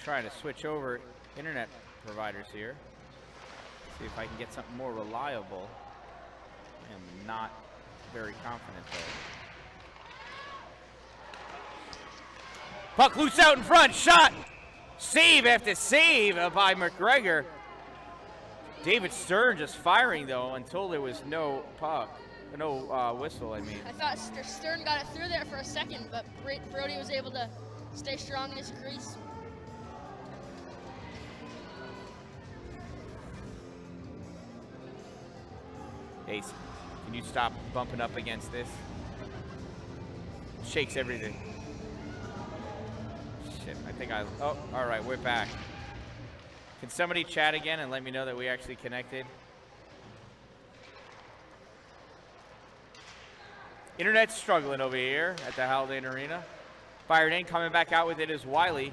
Trying to switch over internet providers here. See if I can get something more reliable. I am not very confident though. Puck loose out in front, shot! Save after save by McGregor. David Stern just firing though until there was no puck. No whistle, I mean. I thought Stern got it through there for a second, but Brody was able to stay strong in his crease. Ace, can you stop bumping up against this? Shakes everything. Shit, I think oh, all right, we're back. Can somebody chat again and let me know that we actually connected? Internet's struggling over here at the Haldane Arena. Fired in, coming back out with it is Wiley.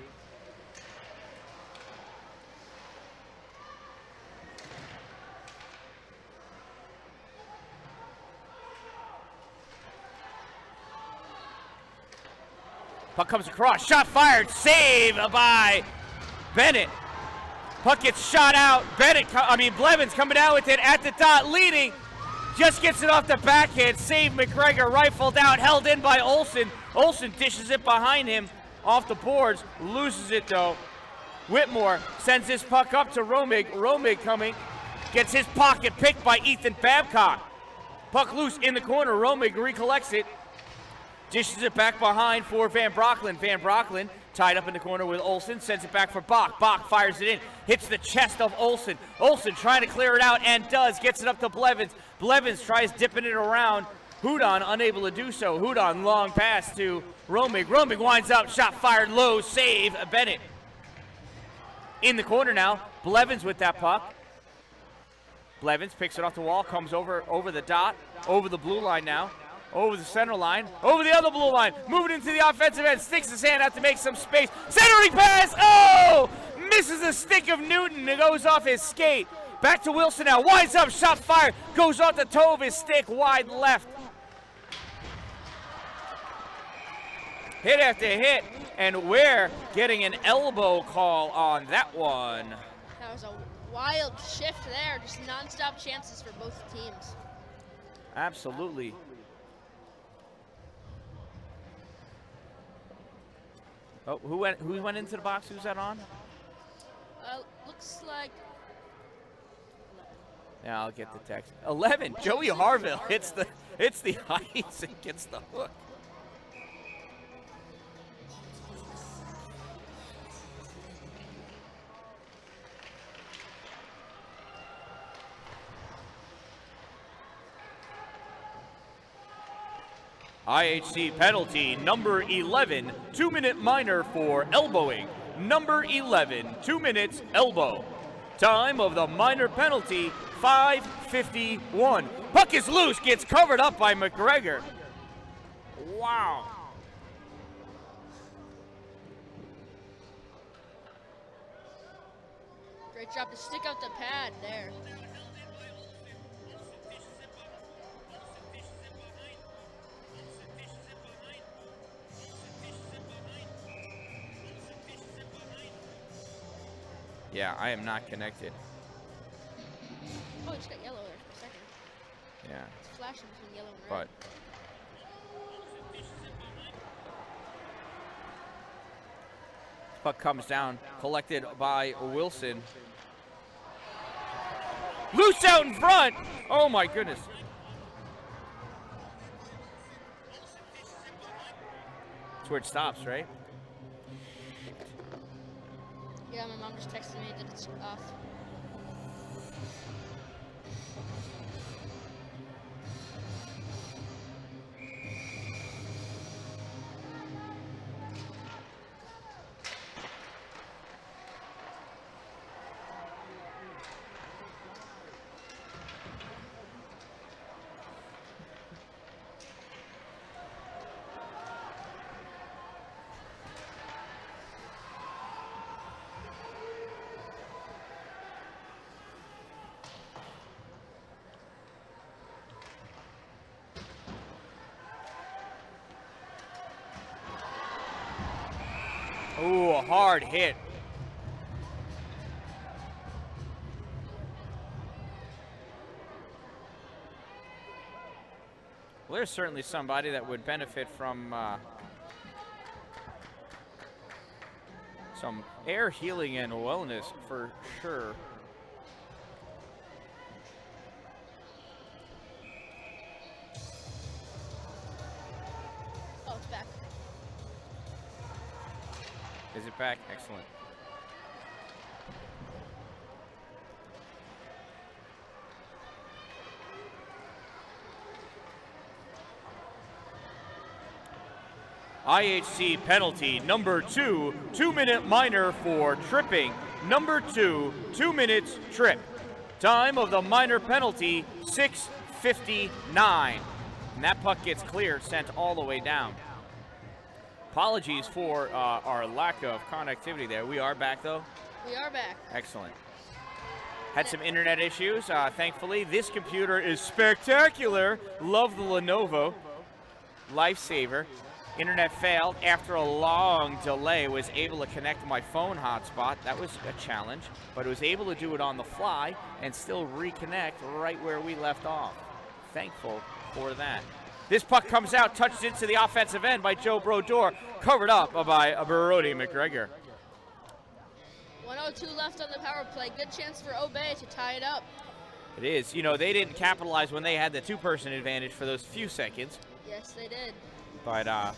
Puck comes across, shot fired, save by Bennett. Puck gets shot out. Blevins coming out with it at the dot, leading. Just gets it off the backhand. Save McGregor, rifled out, held in by Olsen. Olsen dishes it behind him off the boards, loses it though. Whitmore sends this puck up to Romig. Romig coming, gets his pocket picked by Ethan Babcock. Puck loose in the corner. Romig recollects it. Dishes it back behind for Van Brocklin. Van Brocklin tied up in the corner with Olsen. Sends it back for Bach. Bach fires it in. Hits the chest of Olsen. Olsen trying to clear it out and does. Gets it up to Blevins. Blevins tries dipping it around. Hudon unable to do so. Hudon long pass to Romig. Romig winds up. Shot fired low. Save Bennett. In the corner now. Blevins with that puck. Blevins picks it off the wall. Comes over the dot. Over the blue line now. Over the center line, over the other blue line, moving into the offensive end, sticks his hand out to make some space. Centering pass, oh! Misses a stick of Newton, it goes off his skate. Back to Wilson now, winds up, shot fired, goes off the toe of his stick, wide left. Hit after hit, and we're getting an elbow call on that one. That was a wild shift there, just non-stop chances for both teams. Absolutely. Oh, who went into the box? Who's that on? Looks like. Yeah, I'll get the text. 11. Joey Harville hits the ice and gets the hook. IHC penalty number 11, 2-minute minor for elbowing. Number 11, 2 minutes elbow. Time of the minor penalty, 5:51. Puck is loose, gets covered up by McGregor. Wow. Great job to stick out the pad there. Yeah, I am not connected. Oh, it just got yellow there for a second. Yeah. It's flashing between yellow and red. Puck comes down, collected by Wilson. Loose out in front! Oh my goodness. That's where it stops, right? Yeah, my mom just texted me that it's off. Ooh, a hard hit. Well, there's certainly somebody that would benefit from some air healing and wellness for sure. Oh, it's back. Is it back? Excellent. IHC penalty number 2, 2-minute minor for tripping. Number 2, 2 minutes trip. Time of the minor penalty, 6:59. And that puck gets clear, sent all the way down. Apologies for our lack of connectivity there. We are back, though. We are back. Excellent. Had some internet issues. Thankfully, this computer is spectacular. Love the Lenovo. Lifesaver. Internet failed after a long delay. Was able to connect to my phone hotspot. That was a challenge, but was able to do it on the fly and still reconnect right where we left off. Thankful for that. This puck comes out, touches into the offensive end by Joe Brodeur, covered up by Brody McGregor. 1:02 left on the power play. Good chance for Obey to tie it up. It is. You know, they didn't capitalize when they had the two-person advantage for those few seconds. Yes, they did. But,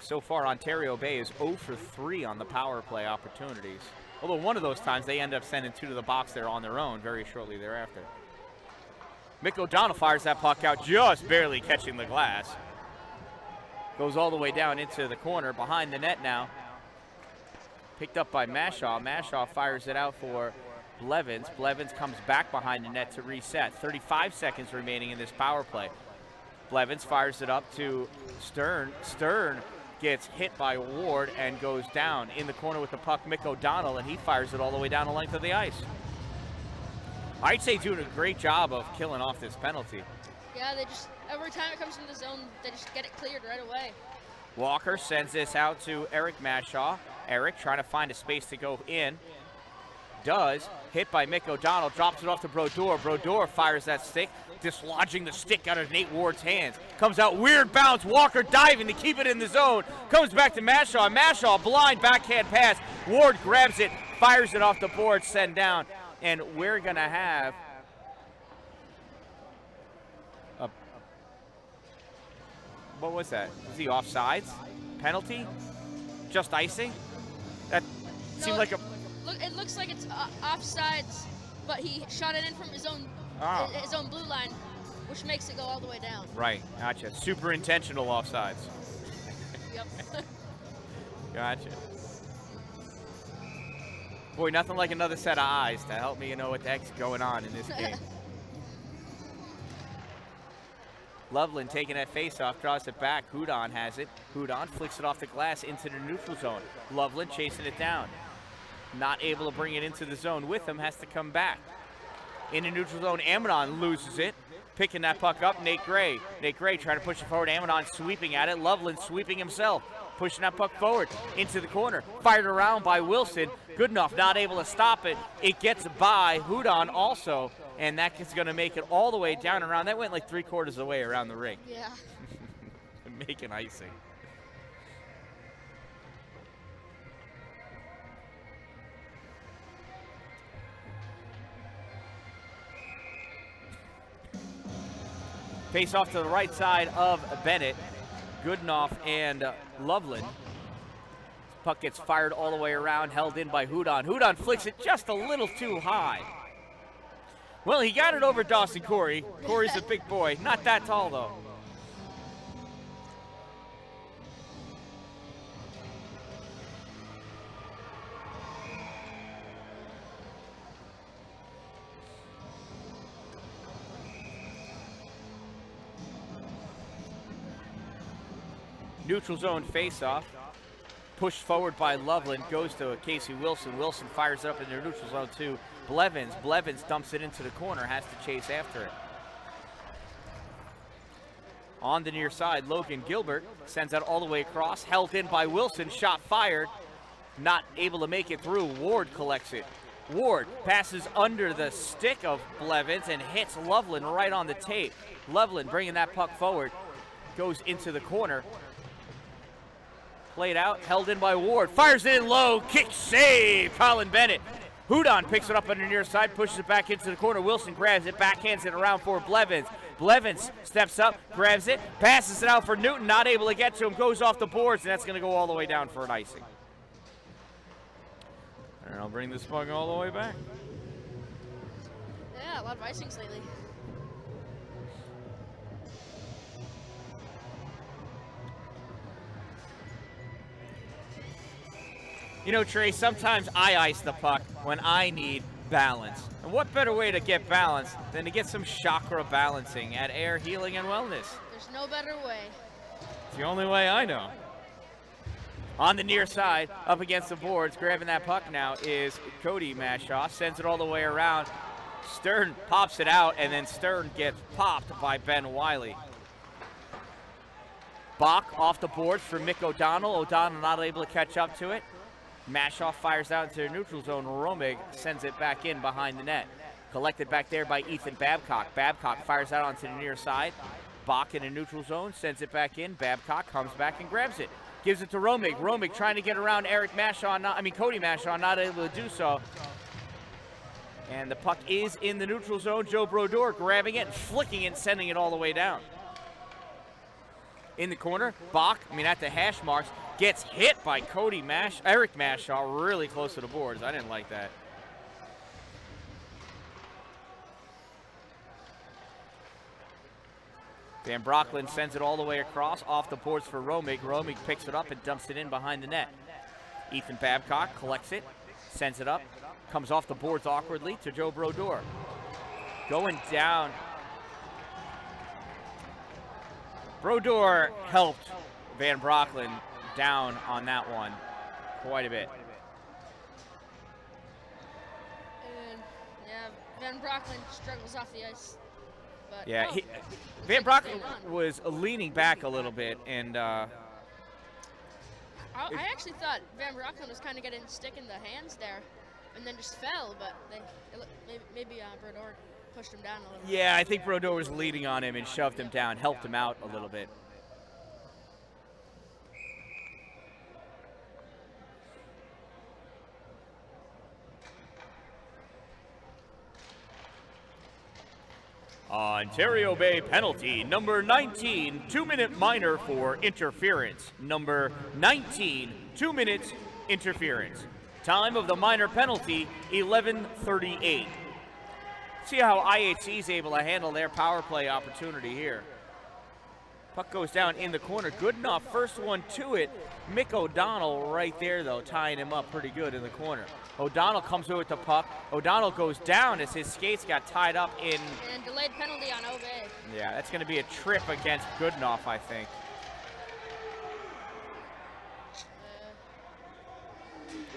so far, Ontario Bay is 0 for 3 on the power play opportunities. Although one of those times they end up sending 2 to the box there on their own very shortly thereafter. Mick O'Donnell fires that puck out, just barely catching the glass. Goes all the way down into the corner, behind the net now. Picked up by Mashaw. Mashaw fires it out for Blevins. Blevins comes back behind the net to reset. 35 seconds remaining in this power play. Blevins fires it up to Stern. Stern gets hit by Ward and goes down in the corner with the puck. Mick O'Donnell, and he fires it all the way down the length of the ice. IHC doing a great job of killing off this penalty. Yeah, they just, every time it comes in the zone, they just get it cleared right away. Walker sends this out to Eric Mashaw. Eric trying to find a space to go in. Does. Hit by Mick O'Donnell. Drops it off to Brodeur. Brodeur fires that stick, dislodging the stick out of Nate Ward's hands. Comes out, weird bounce. Walker diving to keep it in the zone. Comes back to Mashaw. Mashaw, blind backhand pass. Ward grabs it, fires it off the board, send down. And we're going to have a, what was that? Was he offsides? Penalty? Just icing? That seemed like a... Look, it looks like it's offsides, but he shot it in from his own blue line, which makes it go all the way down. Right, gotcha. Super intentional offsides. Yep. Gotcha. Boy, nothing like another set of eyes to help me know what the heck's going on in this game. Loveland taking that face-off, draws it back. Hudon has it. Hudon flicks it off the glass into the neutral zone. Loveland chasing it down. Not able to bring it into the zone with him, has to come back. In the neutral zone, Amidon loses it. Picking that puck up, Nate Gray. Nate Gray trying to push it forward. Amidon sweeping at it. Loveland sweeping himself. Pushing that puck forward into the corner. Fired around by Wilson. Good enough, not able to stop it. It gets by Hudon also, and that is going to make it all the way down and around. That went like 3/4 of the way around the ring. Yeah. Making icing. Face off to the right side of Bennett. Goodenough and Loveland. Puck gets fired all the way around, held in by Hudon. Hudon flicks it just a little too high. Well, he got it over Dawson Corey. Corey's a big boy. Not that tall, though. Neutral zone face-off. Pushed forward by Loveland, goes to Casey Wilson. Wilson fires it up in their neutral zone to Blevins. Blevins dumps it into the corner, has to chase after it. On the near side, Logan Gilbert sends that all the way across. Held in by Wilson, shot fired. Not able to make it through. Ward collects it. Ward passes under the stick of Blevins and hits Loveland right on the tape. Loveland bringing that puck forward. Goes into the corner. Played out, held in by Ward. Fires it in low, kick save, Colin Bennett. Hudon picks it up on the near side, pushes it back into the corner. Wilson grabs it, backhands it around for Blevins. Blevins steps up, grabs it, passes it out for Newton, not able to get to him, goes off the boards, and that's going to go all the way down for an icing. And I'll bring this puck all the way back. Yeah, a lot of icings lately. You know, Trey, sometimes I ice the puck when I need balance. And what better way to get balance than to get some chakra balancing at Air Healing and Wellness? There's no better way. It's the only way I know. On the near side, up against the boards, grabbing that puck now is Cody Mashaw. Sends it all the way around. Stern pops it out, and then Stern gets popped by Ben Wiley. Bach off the boards for Mick O'Donnell. O'Donnell not able to catch up to it. Mashaw fires out into the neutral zone. Romig sends it back in behind the net. Collected back there by Ethan Babcock. Babcock fires out onto the near side. Bach in a neutral zone, sends it back in. Babcock comes back and grabs it. Gives it to Romig. Romig trying to get around Cody Mashaw, not able to do so. And the puck is in the neutral zone. Joe Brodeur grabbing it and flicking it and sending it all the way down. In the corner, Bach, at the hash marks, gets hit by Eric Mashaw really close to the boards. I didn't like that. Van Brocklin sends it all the way across, off the boards for Romig. Romig picks it up and dumps it in behind the net. Ethan Babcock collects it, sends it up, comes off the boards awkwardly to Joe Brodeur. Going down. Brodeur helped Van Brocklin down on that one quite a bit. And yeah, Van Brocklin struggles off the ice. But, yeah, Van Brocklin was leaning back a little bit, and I actually thought Van Brocklin was kind of getting stick in the hands there, and then just fell. But maybe Brodeur pushed him down a little bit. Yeah, I think Brodeur was leading on him and shoved him down, helped him out a little bit. Ontario Bay penalty, number 19, 2-minute minor for interference. Number 19, 2 minutes interference. Time of the minor penalty, 11:38. See how IHC is able to handle their power play opportunity here. Puck goes down in the corner. Good enough. First one to it. Mick O'Donnell right there, though, tying him up pretty good in the corner. O'Donnell comes over with the puck. O'Donnell goes down as his skates got tied up in. And delayed penalty on Obey. Yeah, that's going to be a trip against Goodenough, I think.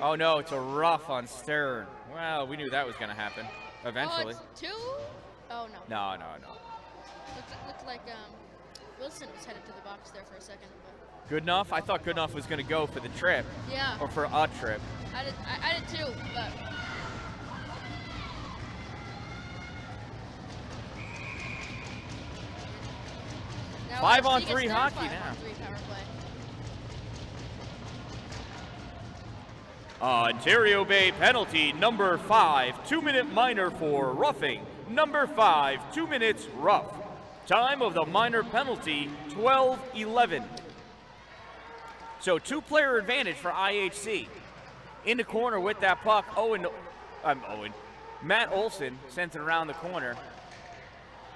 Oh, no, it's a rough on Stern. Well, we knew that was going to happen eventually. Oh, it's 2? Oh, no. No. Looked like Wilson was headed to the box there for a second. But. Goodenough? I thought Goodenough was going to go for the trip. Yeah. Or for a trip. I did too, but. Now 5-on-3 hockey now. 5-on-3 power play. Ontario Bay penalty, number 5, 2-minute minor for roughing. Number 5, 2 minutes rough. Time of the minor penalty, 12:11. So 2-player advantage for IHC. In the corner with that puck, Matt Olson sends it around the corner.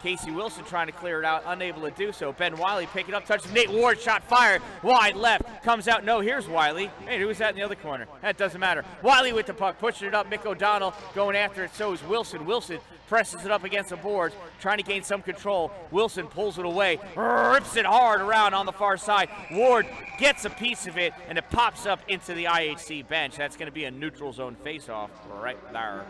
Casey Wilson trying to clear it out, unable to do so. Ben Wiley picking up, touches Nate Ward, shot fired, wide left, comes out, no, here's Wiley. Hey, who's that in the other corner? That doesn't matter. Wiley with the puck, pushing it up, Mick O'Donnell going after it, so is Wilson. Wilson presses it up against the boards, trying to gain some control. Wilson pulls it away, rips it hard around on the far side. Ward gets a piece of it, and it pops up into the IHC bench. That's going to be a neutral zone faceoff right there.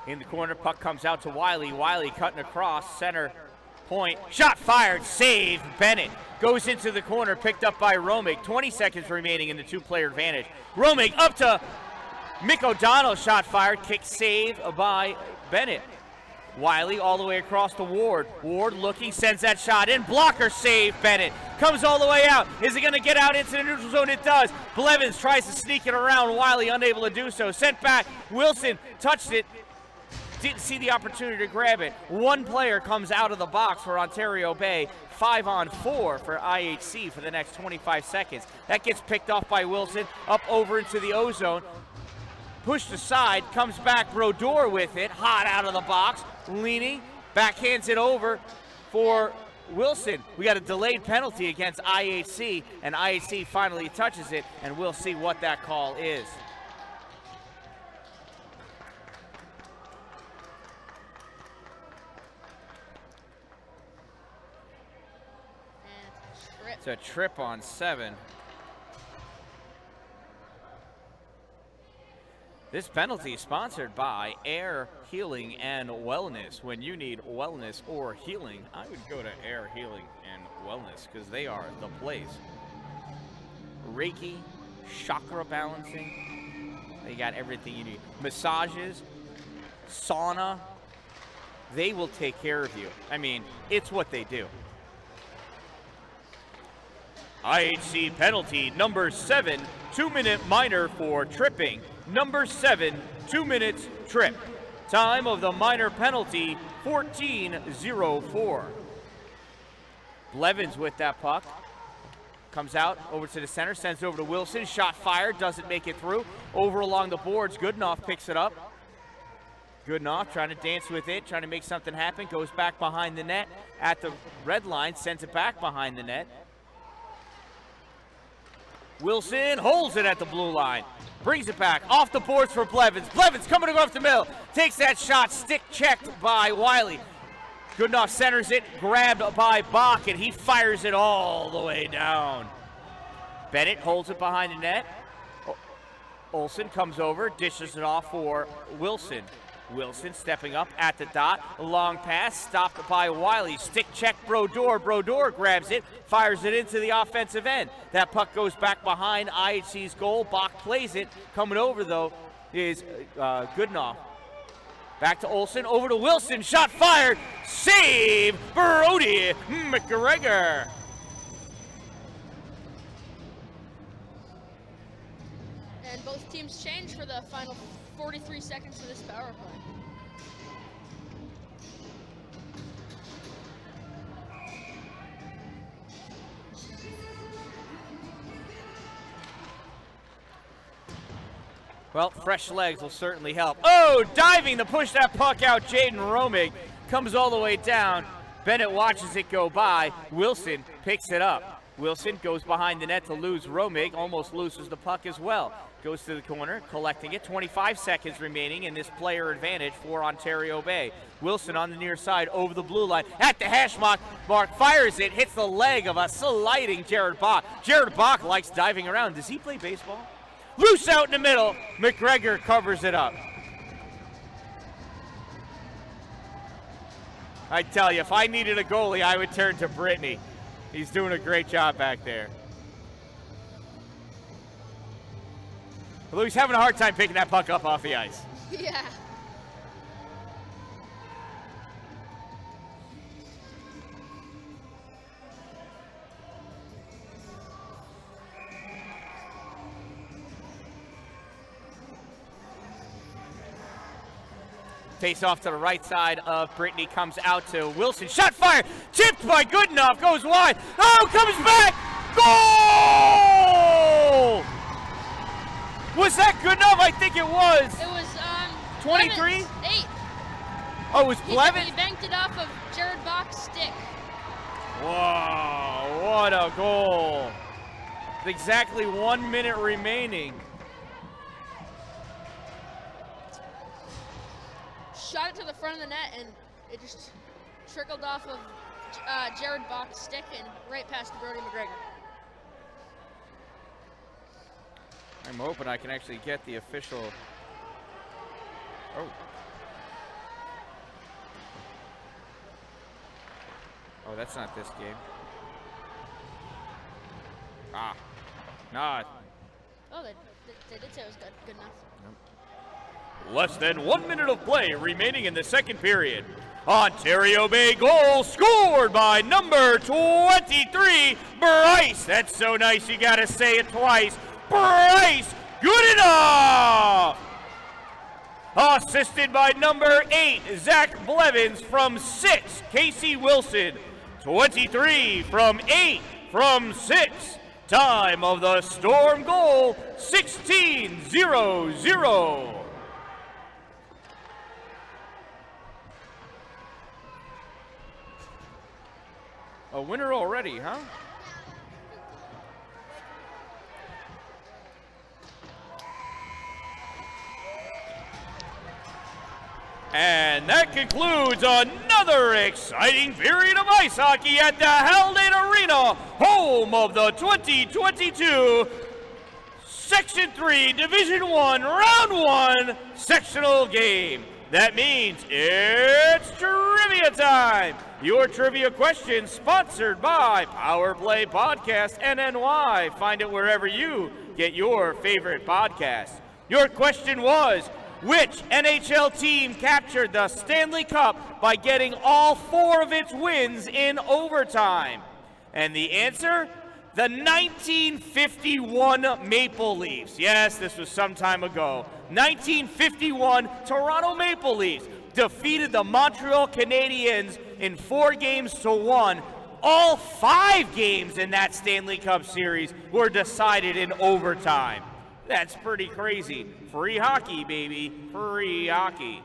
In the corner, puck comes out to Wiley. Wiley cutting across, center point. Shot fired, save, Bennett. Goes into the corner, picked up by Romig. 20 seconds remaining in the 2-player advantage. Romig up to Mick O'Donnell, shot fired, kick save by Bennett. Wiley all the way across to Ward. Ward looking, sends that shot in. Blocker save, Bennett. Comes all the way out. Is it going to get out into the neutral zone? It does. Blevins tries to sneak it around. Wiley unable to do so. Sent back. Wilson touched it. Didn't see the opportunity to grab it. One player comes out of the box for Ontario Bay. 5-on-4 for IHC for the next 25 seconds. That gets picked off by Wilson, up over into the O-zone. Pushed aside, comes back, Brodeur with it, hot out of the box, leaning, backhands it over for Wilson. We got a delayed penalty against IHC, and IHC finally touches it, and we'll see what that call is. to trip on 7. This penalty is sponsored by Air Healing and Wellness. When you need wellness or healing, I would go to Air Healing and Wellness because they are the place. Reiki, chakra balancing, they got everything you need. Massages, sauna, they will take care of you. I mean, it's what they do. IHC penalty number 7, 2-minute minor for tripping. Number 7, 2 minutes trip. Time of the minor penalty, 14:04. Blevins with that puck. Comes out over to the center, sends it over to Wilson. Shot fired, doesn't make it through. Over along the boards, Goodenough picks it up. Goodenough trying to dance with it, trying to make something happen. Goes back behind the net at the red line, sends it back behind the net. Wilson holds it at the blue line. Brings it back, off the boards for Blevins. Blevins coming off the middle, takes that shot, stick checked by Wiley. Goodenough centers it, grabbed by Bach, and he fires it all the way down. Bennett holds it behind the net. Olsen comes over, dishes it off for Wilson. Wilson stepping up at the dot, a long pass, stopped by Wiley. Stick check Brodeur. Brodeur grabs it, fires it into the offensive end. That puck goes back behind IHC's goal. Bach plays it. Coming over, though, is Goodenough. Back to Olsen, over to Wilson. Shot fired. Save, Brody McGregor. And both teams change for the final 43 seconds of this power play. Well, fresh legs will certainly help. Oh, diving to push that puck out. Jaden Romig comes all the way down. Bennett watches it go by. Wilson picks it up. Wilson goes behind the net to lose Romig, almost loses the puck as well. Goes to the corner, collecting it. 25 seconds remaining in this player advantage for Ontario Bay. Wilson on the near side over the blue line at the hash mark. Fires it, hits the leg of a sliding Jared Bach. Jared Bach likes diving around. Does he play baseball? Loose out in the middle. McGregor covers it up. I tell you, if I needed a goalie, I would turn to Brittany. He's doing a great job back there. Although he's having a hard time picking that puck up off the ice. Yeah. Face off to the right side of Brittany, comes out to Wilson. Shot fired, tipped by Goodenough, goes wide. Oh, comes back, goal! Was that Goodenough? I think it was. It was 23? 8. Oh, it was Blevins? He banked it off of Jared Bach's stick. Wow, what a goal. With exactly 1 minute remaining. Shot it to the front of the net, and it just trickled off of Jared Bach's stick and right past Brody McGregor. I'm hoping I can actually get the official. Oh, that's not this game. Not. Oh, they did say it was good enough. Less than 1 minute of play remaining in the second period. Ontario Bay goal scored by number 23, Bryce. That's so nice, you gotta say it twice. Bryce, good enough. Assisted by number 8, Zach Blevins from 6, Casey Wilson. 23 from 8 from 6. Time of the Storm goal, 16:00. A winner already, huh? And that concludes another another exciting period of ice hockey at the Haldane Arena, home of the 2022 Section 3 Division 1 Round 1 sectional game. That means it's trivia time. Your trivia question sponsored by Power Play Podcast NNY. Find it wherever you get your favorite podcast. Your question was, which NHL team captured the Stanley Cup by getting all 4 of its wins in overtime? And the answer? The 1951 Maple Leafs. Yes, this was some time ago. 1951 Toronto Maple Leafs defeated the Montreal Canadiens in 4-1. All 5 games in that Stanley Cup series were decided in overtime. That's pretty crazy. Free hockey, baby. Free hockey.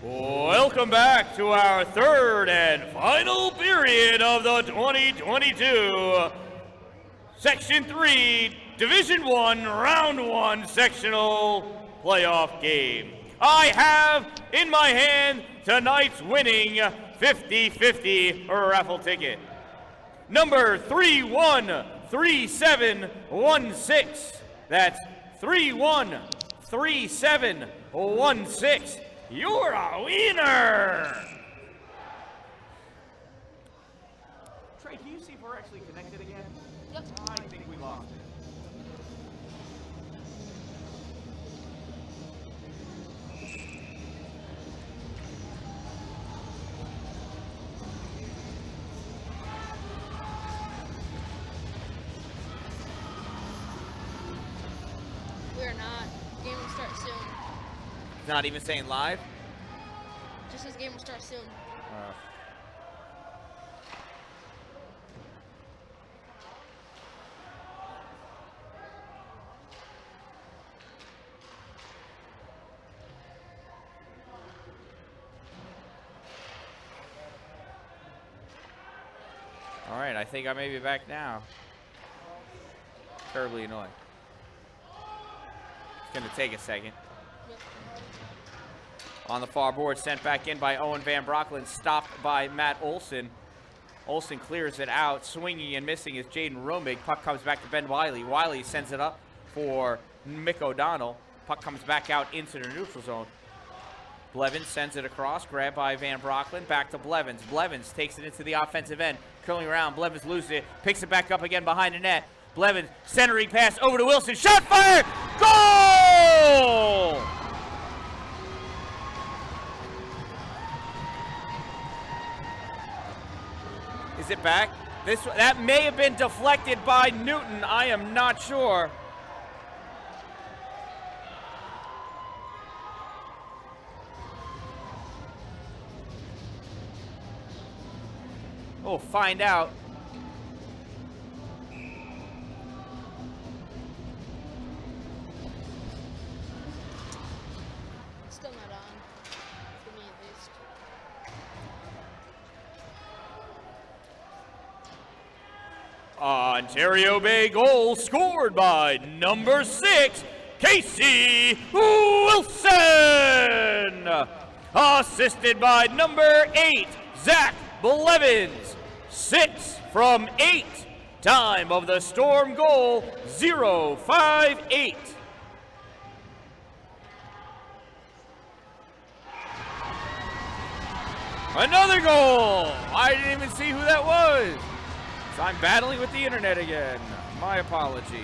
Welcome back to our third and final period of the 2022 Section 3 Division 1 Round 1 sectional playoff game. I have in my hand tonight's winning 50-50 raffle ticket. Number 313716. That's 313716. You're a winner! Trey, can you see if we're actually connected again? Yep. I think we lost it. We're not. Game will start soon. Not even saying live? Just says game will start soon. All right, I think I may be back now. Terribly annoying. It's gonna take a second. Yep. On the far board, sent back in by Owen Van Brocklin, stopped by Matt Olson. Olson clears it out, swinging and missing is Jaden Romig. Puck comes back to Ben Wiley. Wiley sends it up for Mick O'Donnell. Puck comes back out into the neutral zone. Blevins sends it across, grabbed by Van Brocklin, back to Blevins. Blevins takes it into the offensive end, curling around. Blevins loses it, picks it back up again behind the net. Blevins centering pass over to Wilson. Shot fired! Goal! Is it back? That may have been deflected by Newton. I am not sure. We'll find out. Still not on. For me at least. Ontario Bay goal scored by number 6, Casey Wilson. Assisted by number 8, Zach Blevins. 6 from 8. Time of the Storm goal, 0-5-8. Another goal! I didn't even see who that was. So I'm battling with the internet again. My apologies.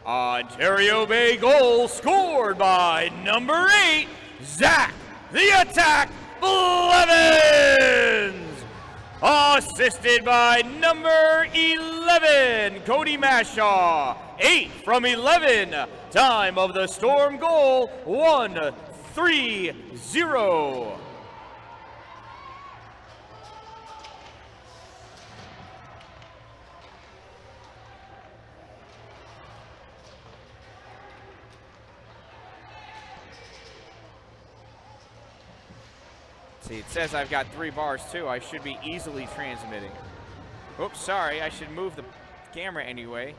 Ontario Bay goal scored by number 8, Zach the Attack Blevins. Assisted by number 11, Cody Mashaw. 8 from 11. Time of the Storm goal, 1-3-0. See, it says I've got 3 bars too. I should be easily transmitting. Oops, sorry. I should move the camera anyway.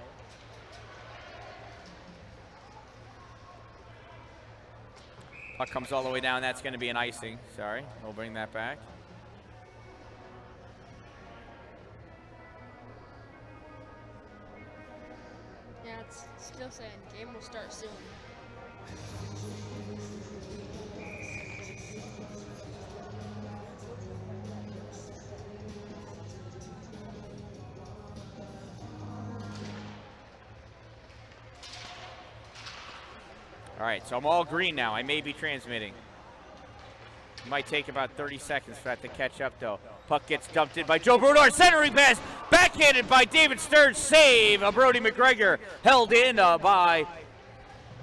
Puck comes all the way down. That's going to be an icing. Sorry. We'll bring that back. Yeah, it's still saying game will start soon. All right, so I'm all green now. I may be transmitting. Might take about 30 seconds for that to catch up, though. Puck gets dumped in by Joe Brodeur. Centering pass, backhanded by David Stearns. Save. Brody McGregor held in by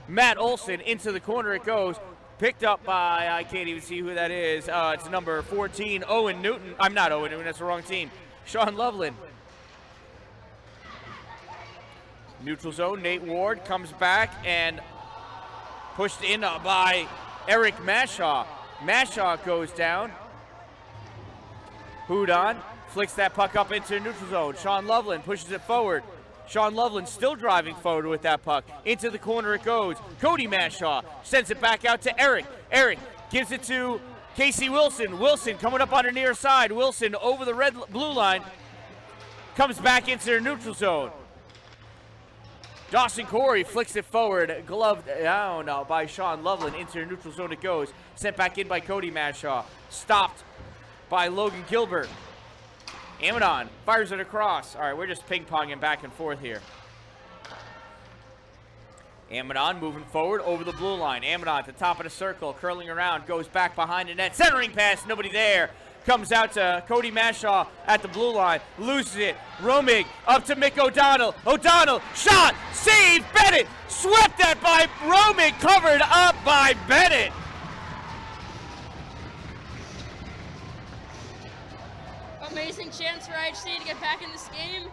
Matt Olson. Into the corner it goes. Picked up by, I can't even see who that is. It's number 14, Owen Newton. I'm not Owen Newton, that's the wrong team. Sean Loveland. Neutral zone, Nate Ward comes back and pushed in by Eric Mashaw. Mashaw goes down. Haldane flicks that puck up into the neutral zone. Sean Loveland pushes it forward. Sean Loveland still driving forward with that puck. Into the corner it goes. Cody Mashaw sends it back out to Eric. Eric gives it to Casey Wilson. Wilson coming up on the near side. Wilson over the red-blue line. Comes back into the neutral zone. Dawson Corey flicks it forward, gloved down by Sean Loveland. Into the neutral zone it goes. Sent back in by Cody Mashaw. Stopped by Logan Gilbert. Amadon fires it across. All right, we're just ping-ponging back and forth here. Amadon moving forward over the blue line. Amadon at the top of the circle, curling around, goes back behind the net. Centering pass, nobody there. Comes out to Cody Mashaw at the blue line, loses it. Romig up to Mick O'Donnell. O'Donnell, shot, save, Bennett. Swept that by Romig, covered up by Bennett. Amazing chance for IHC to get back in this game,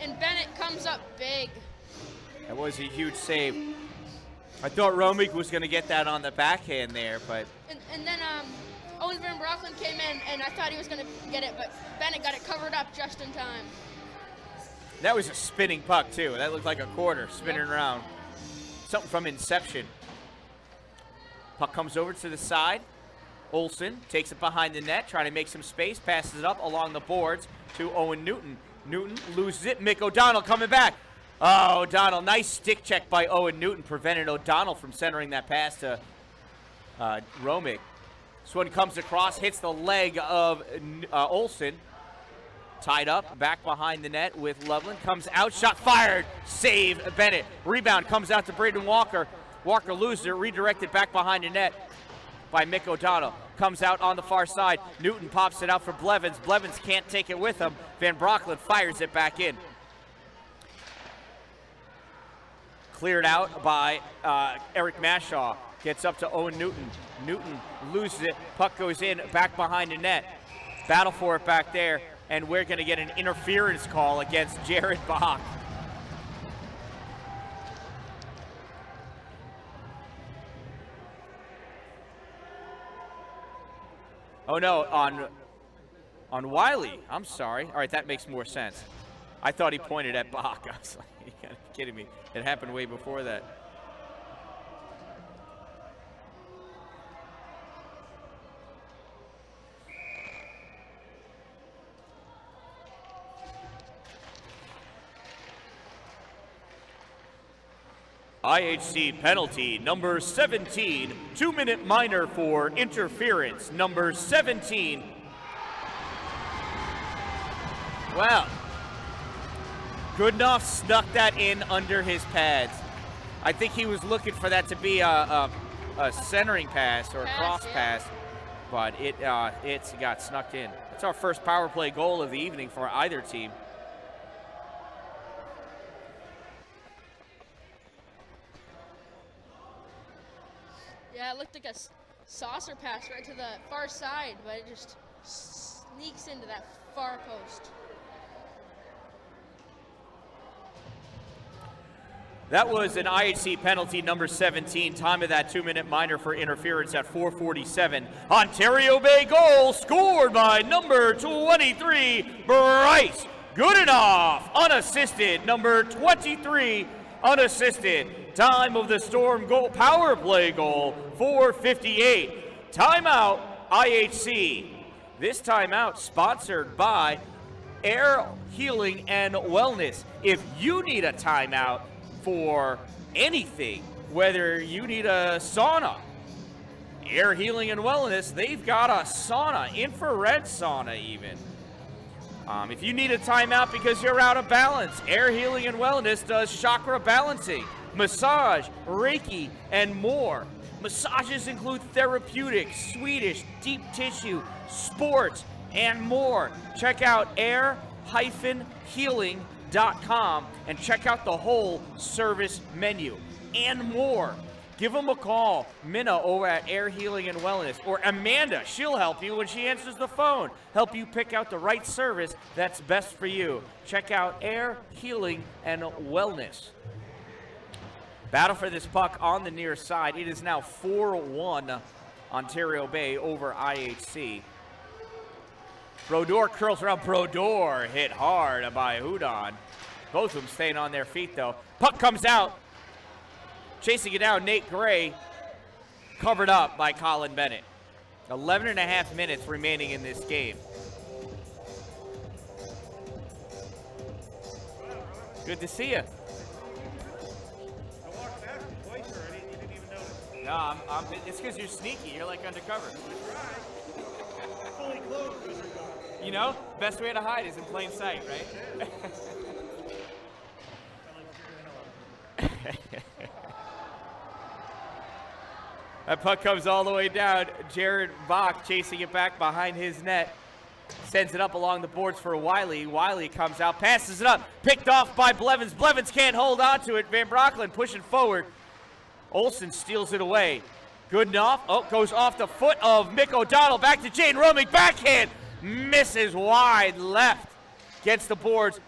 and Bennett comes up big. That was a huge save. I thought Romig was going to get that on the backhand there, but... And then Owen Van Brocklin came in, and I thought he was going to get it, but Bennett got it covered up just in time. That was a spinning puck, too. That looked like a quarter spinning around. Something from Inception. Puck comes over to the side. Olson takes it behind the net, trying to make some space, passes it up along the boards to Owen Newton. Newton loses it. Mick O'Donnell coming back. Oh, O'Donnell, nice stick check by Owen Newton, prevented O'Donnell from centering that pass to Romig. This one comes across, hits the leg of Olson. Tied up, back behind the net with Loveland. Comes out, shot fired, save Bennett. Rebound comes out to Braden Walker. Walker loses it, redirected back behind the net by Mick O'Donnell. Comes out on the far side. Newton pops it out for Blevins. Blevins can't take it with him. Van Brocklin fires it back in. Cleared out by Eric Mashaw. Gets up to Owen Newton. Newton loses it. Puck goes in, back behind the net. Battle for it back there. And we're going to get an interference call against Jared Bach. Oh no, on Wiley. I'm sorry. All right, that makes more sense. I thought he pointed at Bach. I was like, you gotta be kidding me. It happened way before that. IHC penalty number 17, 2-minute minor for interference. Number 17. Wow. Goodenough snuck that in under his pads. I think he was looking for that to be a centering pass or a cross pass, but it got snuck in. It's our first power play goal of the evening for either team. Yeah, it looked like a saucer pass right to the far side, but it just sneaks into that far post. That was an IHC penalty number 17. Time of that 2-minute minor for interference at 4:47. Ontario Bay goal scored by number 23, Bryce Goodenough. Unassisted, number 23, unassisted. Time of the Storm goal, power play goal, 4:58. Timeout, IHC. This timeout sponsored by Air Healing and Wellness. If you need a timeout for anything, whether you need a sauna, Air Healing and Wellness, they've got a sauna, infrared sauna even. If you need a timeout because you're out of balance, Air Healing and Wellness does chakra balancing, massage, Reiki, and more. Massages include therapeutic, Swedish, deep tissue, sports, and more. Check out air-healing.com and check out the whole service menu and more. Give them a call, Minna over at Air Healing and Wellness, or Amanda. She'll help you when she answers the phone. Help you pick out the right service that's best for you. Check out Air Healing and Wellness. Battle for this puck on the near side. It is now 4-1 Ontario Bay over IHC. Brodeur curls around. Brodeur hit hard by Haldane. Both of them staying on their feet, though. Puck comes out. Chasing it down, Nate Gray, covered up by Colin Bennett. 11 and a half minutes remaining in this game. Good to see you. No, it's because you're sneaky. You're like undercover. Fully clothed. You know, best way to hide is in plain sight, right? That puck comes all the way down. Jared Bach chasing it back behind his net. Sends it up along the boards for Wiley. Wiley comes out, passes it up. Picked off by Blevins. Blevins can't hold on to it. Van Brockland pushing forward. Olsen steals it away. Good enough. Oh, goes off the foot of Mick O'Donnell. Back to Jane Romig. Backhand. Misses wide left. Gets the boards.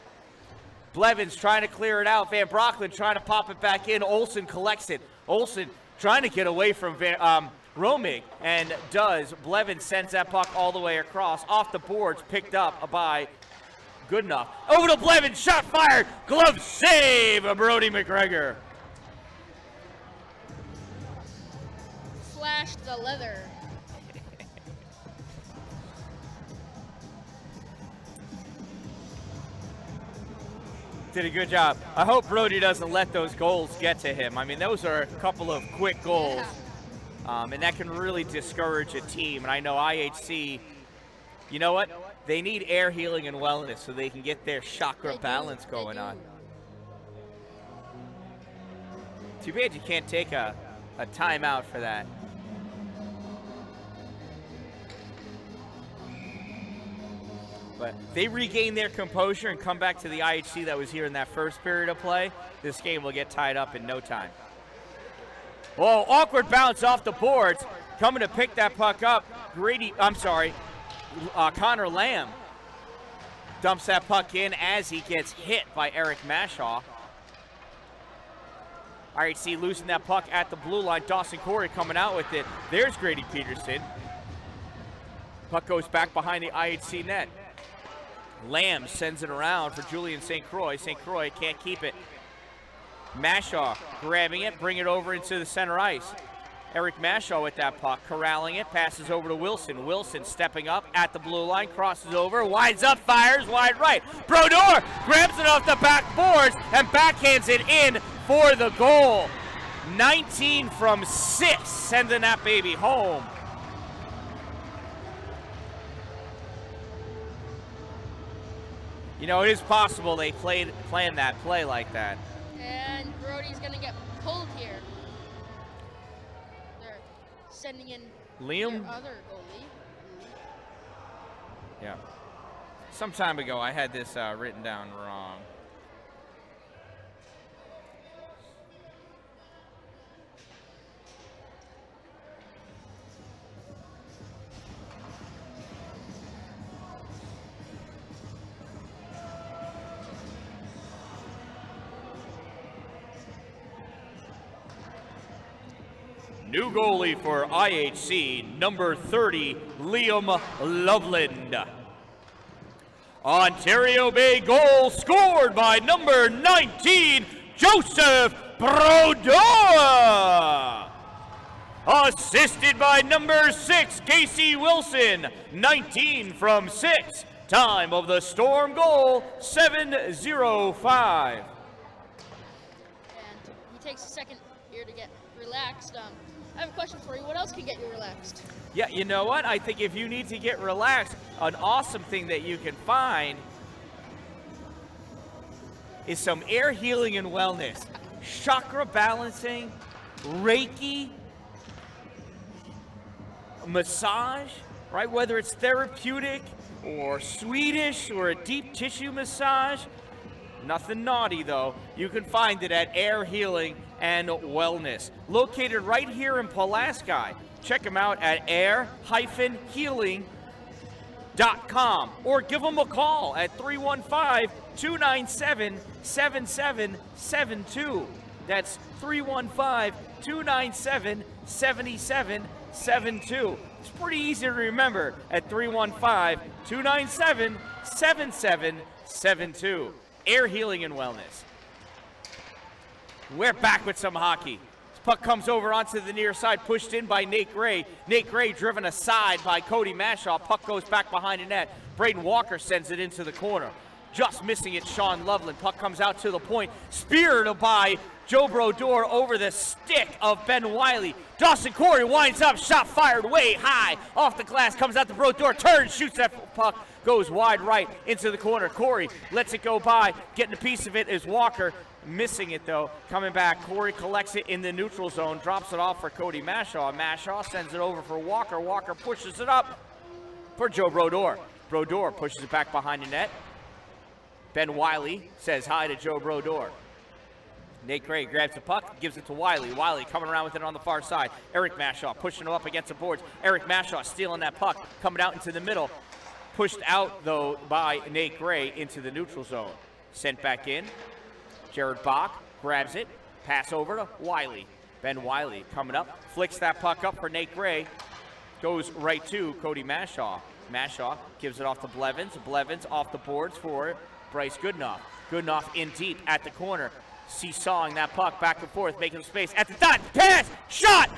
Blevins trying to clear it out. Van Brockland trying to pop it back in. Olsen collects it. Olsen trying to get away from Romig, and does. Blevins sends that puck all the way across. Off the boards, picked up by Goodenough. Over to Blevins, shot fired. Glove save of Brody McGregor. Flashed the leather. Did a good job. I hope Brody doesn't let those goals get to him. I mean, those are a couple of quick goals, and that can really discourage a team. And I know IHC, you know what? They need Air Healing and Wellness so they can get their chakra balance going on. Too bad you can't take a timeout for that. But they regain their composure and come back to the IHC that was here in that first period of play. This game will get tied up in no time. Whoa, awkward bounce off the boards. Coming to pick that puck up. Connor Lamb dumps that puck in as he gets hit by Eric Mashaw. IHC losing that puck at the blue line. Dawson Corey coming out with it. There's Grady Peterson. Puck goes back behind the IHC net. Lamb sends it around for Julian St. Croix. St. Croix can't keep it. Mashaw grabbing it, bring it over into the center ice. Eric Mashaw with that puck, corralling it, passes over to Wilson. Wilson stepping up at the blue line, crosses over, winds up, fires wide right. Brodeur grabs it off the back boards and backhands it in for the goal. 19 from 6, sending that baby home. You know, it is possible they planned that play like that. And Brody's going to get pulled here. They're sending in Liam? their other goalie. Yeah. Some time ago, I had this written down wrong. New goalie for IHC, number 30, Liam Loveland. Ontario Bay goal scored by number 19, Joseph Brodeur. Assisted by number 6, Casey Wilson, 19 from 6. Time of the Storm goal, 7:05. And he takes a second here to get relaxed. I have a question for you. What else can get you relaxed? Yeah, you know what? I think if you need to get relaxed, an awesome thing that you can find is some Air Healing and Wellness. Chakra balancing, Reiki, massage, right? Whether it's therapeutic or Swedish or a deep tissue massage, nothing naughty though. You can find it at Air Healing and Wellness, located right here in Pulaski. Check them out at air-healing.com or give them a call at 315-297-7772. That's 315-297-7772. It's pretty easy to remember at 315-297-7772. Air Healing and Wellness. We're back with some hockey. This puck comes over onto the near side, pushed in by Nate Gray. Nate Gray driven aside by Cody Mashaw. Puck goes back behind the net. Braden Walker sends it into the corner. Just missing it, Sean Loveland. Puck comes out to the point. Speared by Joe Brodeur over the stick of Ben Wiley. Dawson Corey winds up, shot fired way high. Off the glass, comes out to Brodeur, turns, shoots that puck, goes wide right into the corner. Corey lets it go by. Getting a piece of it is Walker. Missing it though. Coming back, Corey collects it in the neutral zone, drops it off for Cody Mashaw. Mashaw sends it over for Walker. Walker pushes it up for Joe Brodeur. Brodeur pushes it back behind the net. Ben Wiley says hi to Joe Brodeur. Nate Gray grabs the puck, gives it to Wiley. Wiley coming around with it on the far side. Eric Mashaw pushing him up against the boards. Eric Mashaw stealing that puck, coming out into the middle. Pushed out, though, by Nate Gray into the neutral zone. Sent back in. Jared Bach grabs it. Pass over to Wiley. Ben Wiley coming up. Flicks that puck up for Nate Gray. Goes right to Cody Mashaw. Mashaw gives it off to Blevins. Blevins off the boards for Bryce Goodenough. Goodenough in deep at the corner. Seesawing that puck back and forth, making space at the dot. Pass! Shot!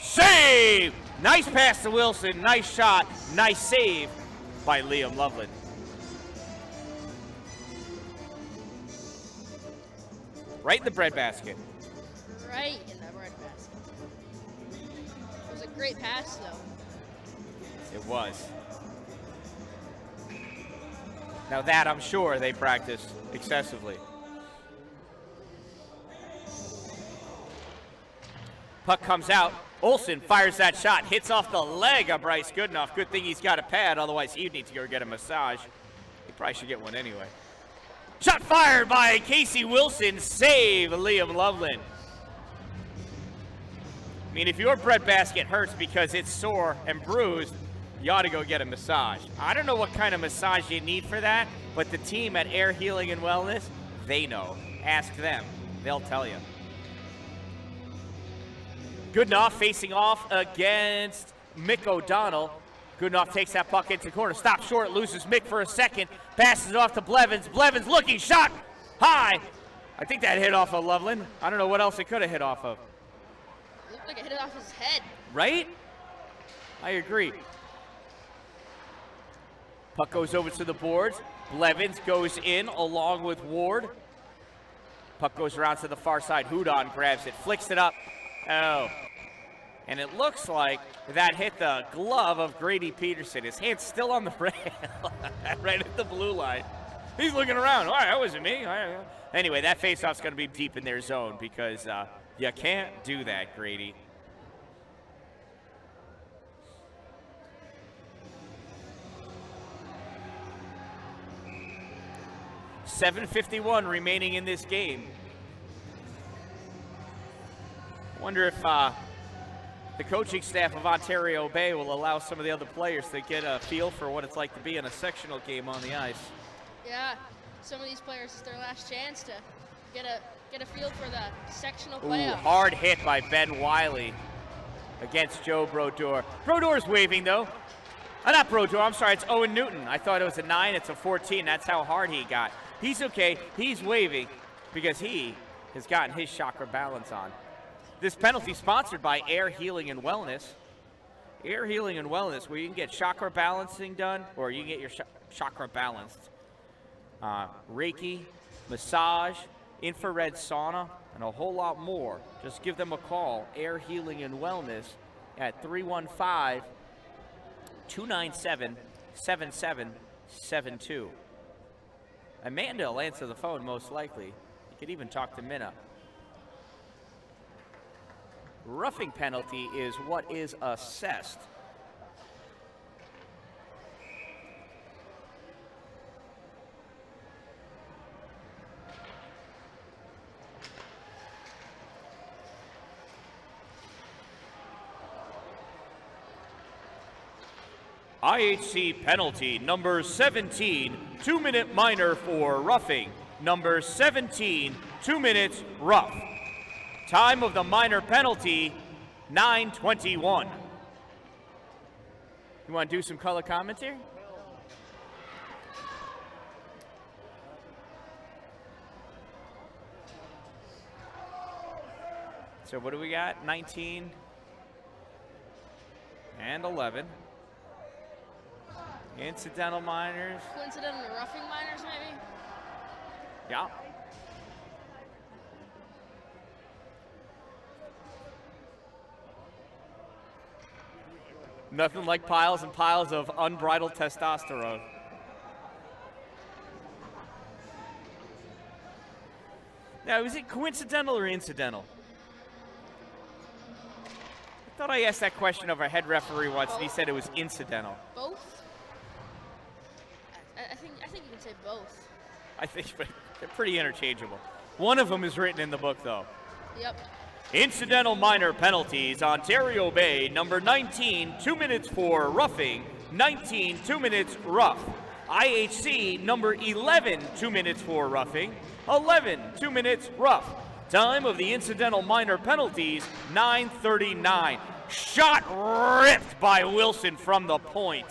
Save! Nice pass to Wilson. Nice shot. Nice save by Liam Loveland. Right in the breadbasket. Right in the breadbasket. It was a great pass, though. It was. Now that, I'm sure, they practiced excessively. Puck comes out. Olsen fires that shot. Hits off the leg of Bryce Goodenough. Good thing he's got a pad, otherwise he'd need to go get a massage. He probably should get one anyway. Shot fired by Casey Wilson. Save Liam Loveland. I mean, if your breadbasket hurts because it's sore and bruised, you ought to go get a massage. I don't know what kind of massage you need for that, but the team at Air Healing and Wellness, they know. Ask them. They'll tell you. Goodenough facing off against Mick O'Donnell. Goodenough takes that puck into the corner. Stops short, loses Mick for a second. Passes it off to Blevins. Blevins looking, shot high. I think that hit off of Loveland. I don't know what else it could have hit off of. It looked like it hit off his head. Right? I agree. Puck goes over to the boards. Blevins goes in along with Ward. Puck goes around to the far side. Hudon grabs it, flicks it up. Oh. And it looks like that hit the glove of Grady Peterson. His hand's still on the rail, right at the blue line. He's looking around. All right, that wasn't me. Anyway, that faceoff's going to be deep in their zone because you can't do that, Grady. .751 remaining in this game. Wonder if the coaching staff of Ontario Bay will allow some of the other players to get a feel for what it's like to be in a sectional game on the ice. Yeah, some of these players, it's their last chance to get a feel for the sectional playoffs. Hard hit by Ben Wiley against Joe Brodeur. Brodeur's waving though. Not Brodeur, I'm sorry, it's Owen Newton. I thought it was a 9, it's a 14. That's how hard he got. He's okay, he's waving because he has gotten his chakra balance on. This penalty sponsored by Air Healing and Wellness. Air Healing and Wellness, where you can get chakra balancing done, or you can get your chakra balanced. Reiki, massage, infrared sauna, and a whole lot more. Just give them a call, Air Healing and Wellness, at 315-297-7772. Amanda will answer the phone most likely. You could even talk to Minna. Roughing penalty is what is assessed IHC penalty number 17, 2-minute minor for roughing. Number 17, 2 minutes rough. Time of the minor penalty, 9:21. You want to do some color commentary? So what do we got? 19 and 11. Incidental minors. Coincidental roughing minors, maybe? Yeah. Nothing like piles and piles of unbridled testosterone. Now, is it coincidental or incidental? I thought I asked that question of our head referee once, and he said it was incidental. Both? I think you can say both. I think, but they're pretty interchangeable. One of them is written in the book, though. Yep. Incidental minor penalties, Ontario Bay, number 19, 2 minutes for roughing, 19, 2 minutes rough. IHC, number 11, 2 minutes for roughing, 11, 2 minutes rough. Time of the incidental minor penalties, 9:39. Shot ripped by Wilson from the point.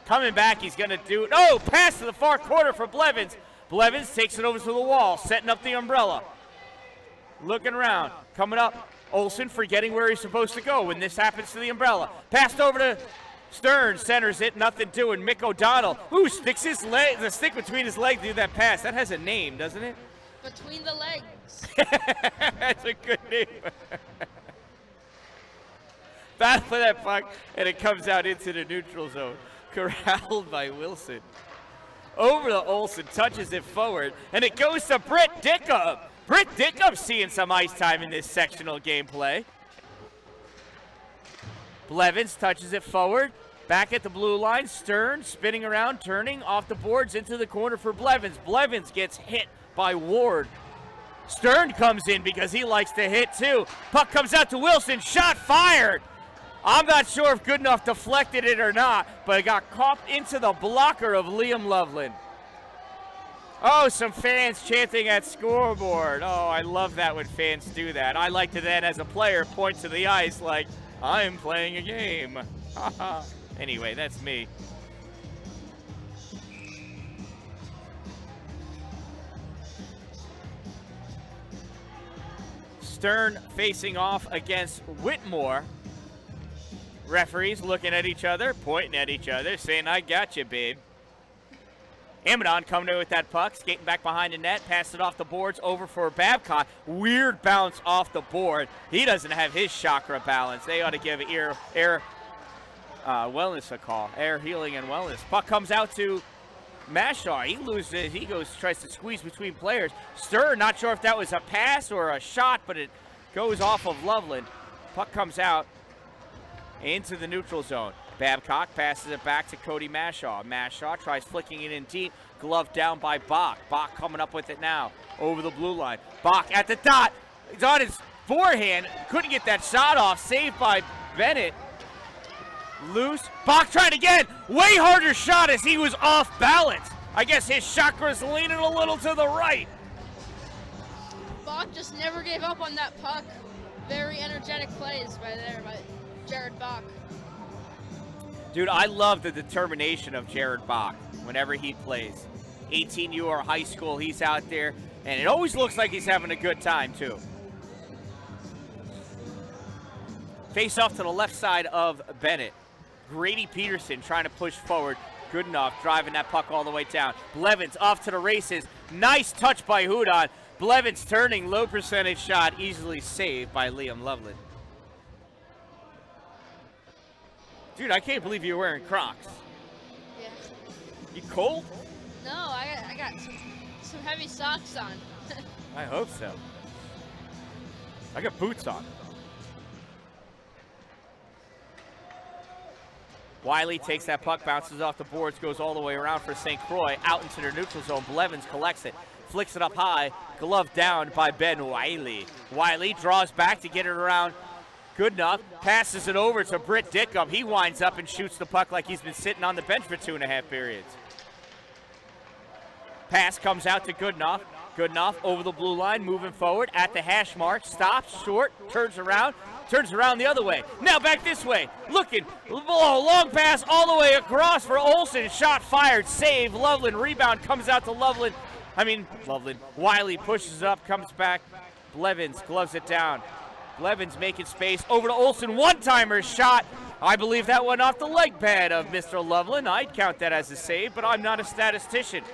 Coming back, he's going to do it. Oh, pass to the far corner for Blevins. Blevins takes it over to the wall, setting up the umbrella. Looking around, coming up. Olsen forgetting where he's supposed to go when this happens to the umbrella. Passed over to Stern, centers it, nothing doing. Mick O'Donnell, who sticks his leg, the stick between his legs to do that pass. That has a name, doesn't it? Between the legs. That's a good name. Battle for that puck, and it comes out into the neutral zone. Corralled by Wilson. Over to Olsen, touches it forward, and it goes to Britt Dickup. Britt Dickup seeing some ice time in this sectional gameplay. Blevins touches it forward, back at the blue line. Stern spinning around, turning off the boards into the corner for Blevins. Blevins gets hit by Ward. Stern comes in because he likes to hit too. Puck comes out to Wilson, shot fired. I'm not sure if Goodenough deflected it or not, but it got caught into the blocker of Liam Loveland. Oh, some fans chanting at scoreboard. Oh, I love that when fans do that. I like to then, as a player, point to the ice like, I'm playing a game. Anyway, that's me. Stern facing off against Whitmore. Referees looking at each other, pointing at each other, saying, I got you, babe. Amadon coming in with that puck, skating back behind the net, passed it off the boards over for Babcock. Weird bounce off the board. He doesn't have his chakra balance. They ought to give air wellness a call. Air healing and wellness. Puck comes out to Mashaw. He loses. He tries to squeeze between players. Stern, not sure if that was a pass or a shot, but it goes off of Loveland. Puck comes out into the neutral zone. Babcock passes it back to Cody Mashaw. Mashaw tries flicking it in deep. Glove down by Bach. Bach coming up with it now. Over the blue line. Bach at the dot. It's on his forehand. Couldn't get that shot off. Saved by Bennett. Loose. Bach tried again. Way harder shot as he was off balance. I guess his chakra's leaning a little to the right. Bach just never gave up on that puck. Very energetic plays by Jared Bach. Dude, I love the determination of Jared Bach whenever he plays. 18U or high school, he's out there, and it always looks like he's having a good time, too. Face off to the left side of Bennett. Grady Peterson trying to push forward. Goodenough driving that puck all the way down. Blevins off to the races. Nice touch by Hudon. Blevins turning, low percentage shot, easily saved by Liam Loveland. Dude, I can't believe you're wearing Crocs. Yeah. You cold? No, I got some heavy socks on. I hope so. I got boots on. Wiley takes that puck, bounces off the boards, goes all the way around for St. Croix, out into their neutral zone. Blevins collects it, flicks it up high, glove down by Ben Wiley. Wiley draws back to get it around Good enough. Passes it over to Britt Dickum. He winds up and shoots the puck like he's been sitting on the bench for 2.5 periods. Pass comes out to Goodenough. Goodenough over the blue line, moving forward at the hash mark. Stops, short, turns around the other way. Now back this way. Looking, long pass all the way across for Olsen. Shot fired, save. Loveland, rebound comes out to Loveland. Wiley pushes it up, comes back. Blevins gloves it down. Blevins making space over to Olsen. One-timer shot. I believe that went off the leg pad of Mr. Loveland. I'd count that as a save, but I'm not a statistician.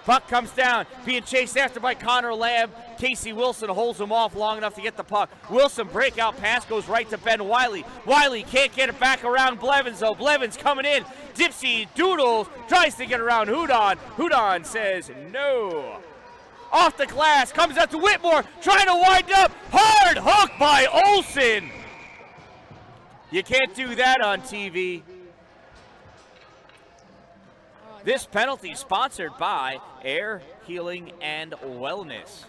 Puck comes down, being chased after by Connor Lamb. Casey Wilson holds him off long enough to get the puck. Wilson breakout pass goes right to Ben Wiley. Wiley can't get it back around Blevins though. Blevins coming in. Dipsy doodles, tries to get around Hudon. Hudon says no. Off the glass, comes out to Whitmore, trying to wind up. Hard hook by Olsen. You can't do that on TV. This penalty sponsored by Air Healing and Wellness.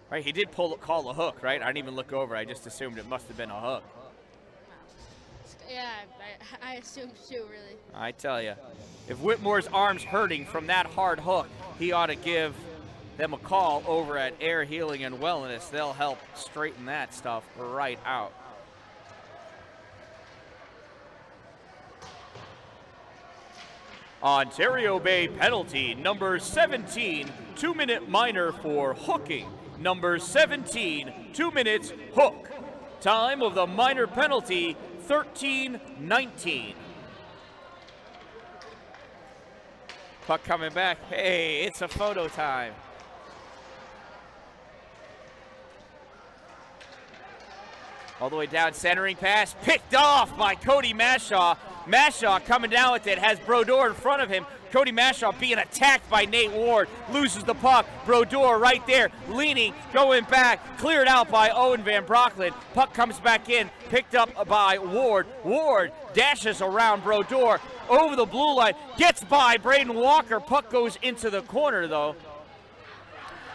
Right, he did call a hook, right? I didn't even look over. I just assumed it must have been a hook. Yeah, I assumed too, really. I tell you, if Whitmore's arm's hurting from that hard hook, he ought to give them a call over at Air Healing and Wellness. They'll help straighten that stuff right out. Ontario Bay penalty, number 17, 2-minute minor for hooking. Number 17, 2 minutes, hook. Time of the minor penalty, 13:19. Puck coming back. Hey, it's a photo time. All the way down, centering pass, picked off by Cody Mashaw. Mashaw coming down with it, has Brodeur in front of him. Cody Mashaw being attacked by Nate Ward, loses the puck. Brodeur right there, leaning, going back, cleared out by Owen Van Brockland. Puck comes back in, picked up by Ward. Ward dashes around Brodeur, over the blue line, gets by Braden Walker. Puck goes into the corner though.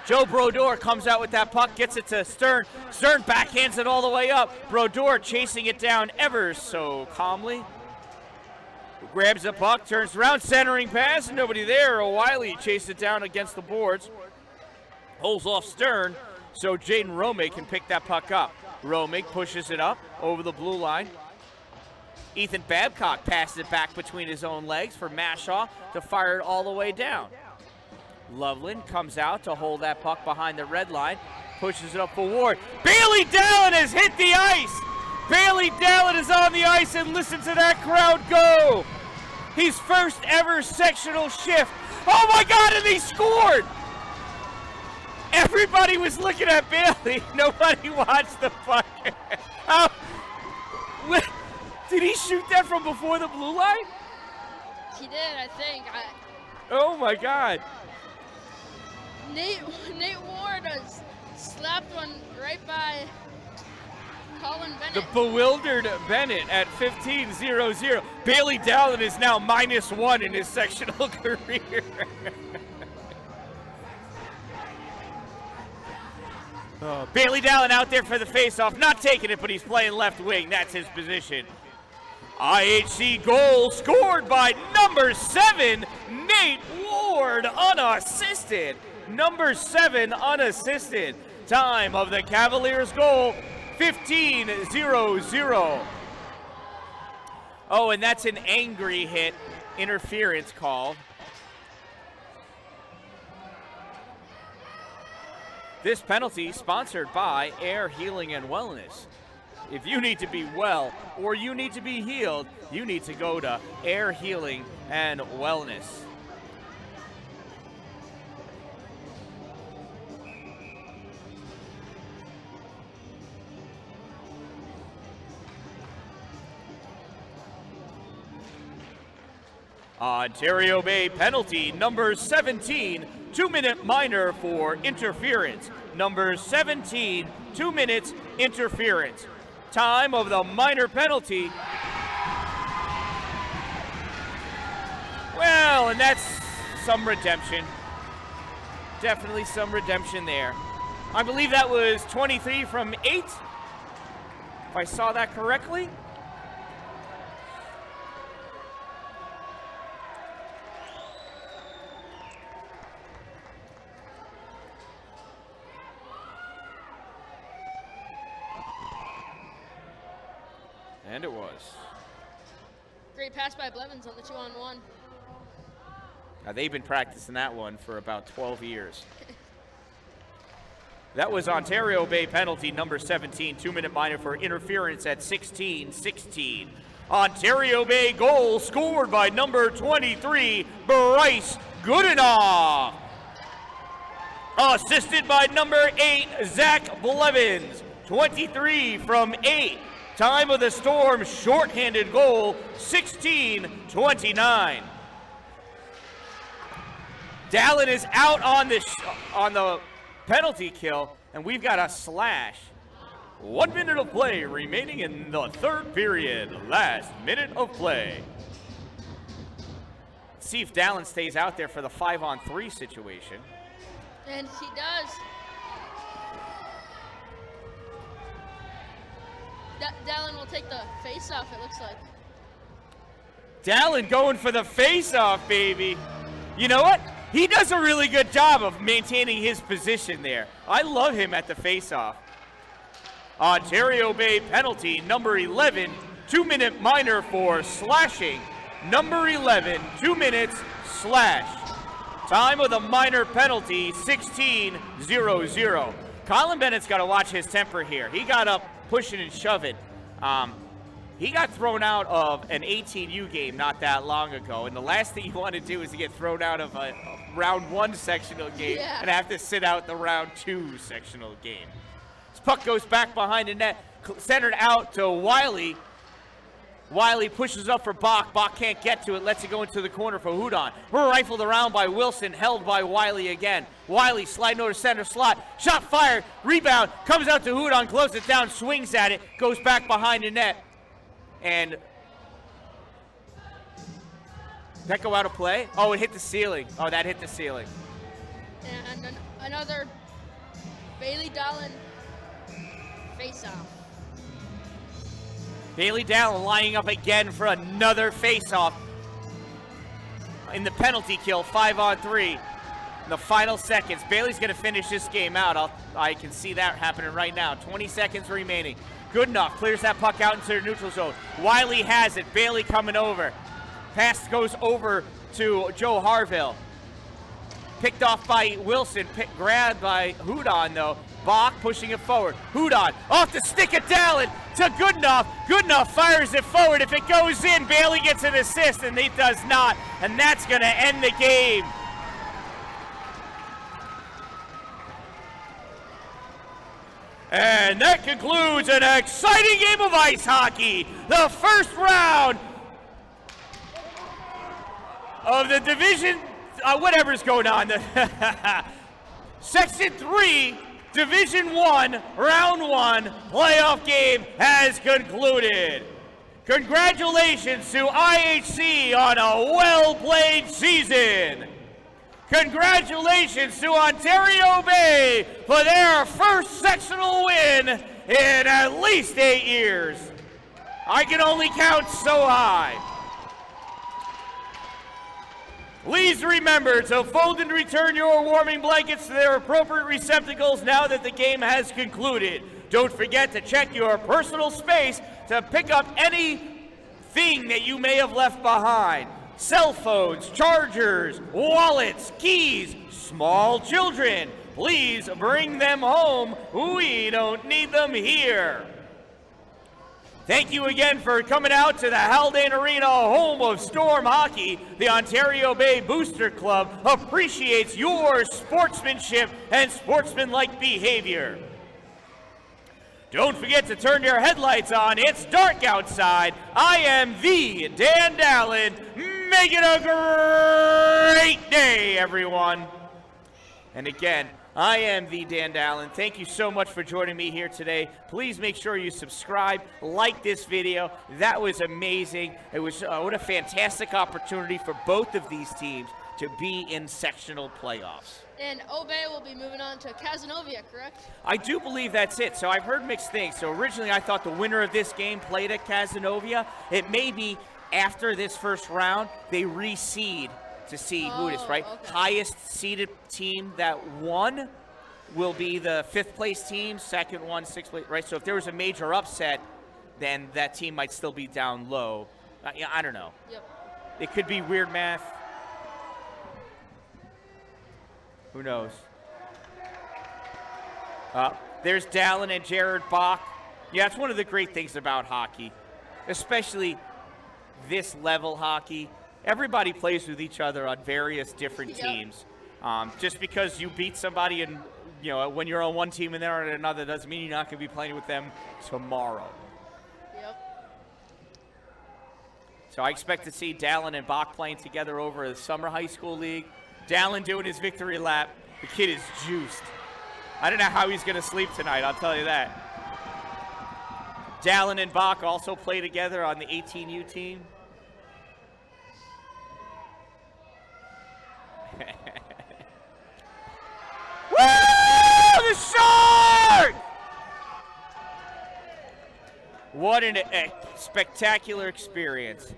Joe Brodeur comes out with that puck, gets it to Stern. Stern backhands it all the way up. Brodeur chasing it down ever so calmly. Grabs the puck, turns around, centering pass, nobody there. O'Reilly chased it down against the boards. Holds off Stern, so Jaden Romig can pick that puck up. Romig pushes it up over the blue line. Ethan Babcock passes it back between his own legs for Mashaw to fire it all the way down. Loveland comes out to hold that puck behind the red line, pushes it up for Ward. Bailey Dallin has hit the ice. Bailey Dallin is on the ice, and listen to that crowd go. His first ever sectional shift. Oh my God, and he scored. Everybody was looking at Bailey. Nobody watched the puck. Did he shoot that from before the blue line? He did, I think. Oh my God. Nate Ward has slapped one right by Colin Bennett. The bewildered Bennett at 15-0-0. Bailey Dallin is now -1 in his sectional career. Bailey Dallin out there for the faceoff, not taking it, but he's playing left wing. That's his position. IHC goal scored by number 7, Nate Ward, unassisted. Number 7 unassisted. Time of the Cavaliers goal, 15-0-0. Oh, and that's an angry hit, interference called. This penalty sponsored by Air Healing and Wellness. If you need to be well or you need to be healed, you need to go to Air Healing and Wellness. Ontario Bay penalty, number 17, 2-minute minor for interference. Number 17, 2 minutes interference. Time of the minor penalty. Well, and that's some redemption. Definitely some redemption there. I believe that was 23 from 8, if I saw that correctly. And it was. Great pass by Blevins on the 2-on-1. Now, they've been practicing that one for about 12 years. That was Ontario Bay penalty number 17, 2-minute minor for interference at 16-16. Ontario Bay goal scored by number 23, Bryce Goodenough. Assisted by number 8, Zach Blevins, 23 from 8. Time of the Storm, shorthanded goal, 16-29. Dallin is out on the penalty kill, and we've got a slash. 1 minute of play remaining in the third period. Last minute of play. Let's see if Dallin stays out there for the 5-on-3 situation. And he does. Dallin will take the face-off, it looks like. Dallin going for the face-off, baby. You know what? He does a really good job of maintaining his position there. I love him at the face-off. Ontario Bay penalty, number 11, 2-minute minor for slashing. Number 11, 2 minutes, slash. Time of the minor penalty, 16-0-0. Colin Bennett's got to watch his temper here. He got up pushing and shoving. He got thrown out of an 18U game not that long ago, and the last thing you want to do is to get thrown out of a round 1 sectional game and have to sit out the round 2 sectional game. This puck goes back behind the net, centered out to Wiley. Wiley pushes up for Bach. Bach can't get to it, lets it go into the corner for Haldane. We're rifled around by Wilson, held by Wiley again. Wiley sliding over center slot. Shot fired, rebound, comes out to Haldane, closes it down, swings at it, goes back behind the net. And did that go out of play? Oh, it hit the ceiling. Oh, that hit the ceiling. And another Bailey Dallin face-off. Bailey Dallin lining up again for another face-off in the penalty kill, 5-on-3. In the final seconds, Bailey's going to finish this game out. I can see that happening right now. 20 seconds remaining. Goodenough clears that puck out into the neutral zone. Wiley has it. Bailey coming over. Pass goes over to Joe Harville. Picked off by Wilson. Grabbed by Haldane, though. Bach pushing it forward. Haldane off the stick of Dallin to Goodenough. Goodenough fires it forward. If it goes in, Bailey gets an assist, and he does not. And that's going to end the game. And that concludes an exciting game of ice hockey. The first round of the division, whatever's going on. Section 3, Division 1, Round 1 playoff game has concluded. Congratulations to IHC on a well-played season. Congratulations to Ontario Bay for their first sectional win in at least 8 years. I can only count so high. Please remember to fold and return your warming blankets to their appropriate receptacles now that the game has concluded. Don't forget to check your personal space to pick up anything that you may have left behind. Cell phones, chargers, wallets, keys, small children. Please bring them home. We don't need them here. Thank you again for coming out to the Haldane Arena, home of Storm Hockey. The Ontario Bay Booster Club appreciates your sportsmanship and sportsmanlike behavior. Don't forget to turn your headlights on. It's dark outside. I am the Dan Dallin. Make it a great day, everyone. And again, I am the Dan Dallin. Thank you so much for joining me here today. Please make sure you subscribe, like this video. That was amazing. It was what a fantastic opportunity for both of these teams to be in sectional playoffs. And Obey will be moving on to Cazenovia, correct? I do believe that's it. So I've heard mixed things. So originally I thought the winner of this game played at Cazenovia. It may be after this first round, they reseed to see who it is, right? Okay. Highest seeded team that won will be the 5th place team, second one, 6th place, right? So if there was a major upset, then that team might still be down low. I don't know. Yep. It could be weird math. Who knows? There's Dallin and Jared Bach. Yeah, it's one of the great things about hockey, especially this level hockey. Everybody plays with each other on various different teams. Just because you beat somebody and when you're on one team and they're on another doesn't mean you're not going to be playing with them tomorrow. Yep. So I expect to see Dallin and Bach playing together over the summer high school league. Dallin doing his victory lap. The kid is juiced. I don't know how he's going to sleep tonight, I'll tell you that. Dallin and Bach also play together on the 18U team. Woo! The Sharks! What a spectacular experience.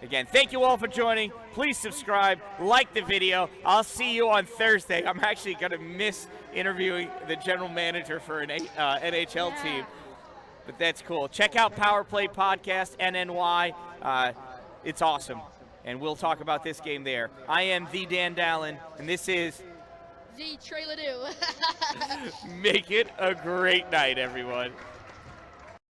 Again, thank you all for joining. Please subscribe, like the video. I'll see you on Thursday. I'm actually going to miss interviewing the general manager for an NHL team. But that's cool. Check out Power Play Podcast, NNY. It's awesome. And we'll talk about this game there. I am the Dan Dallin, and this is The Trey Ledoux. Make it a great night, everyone.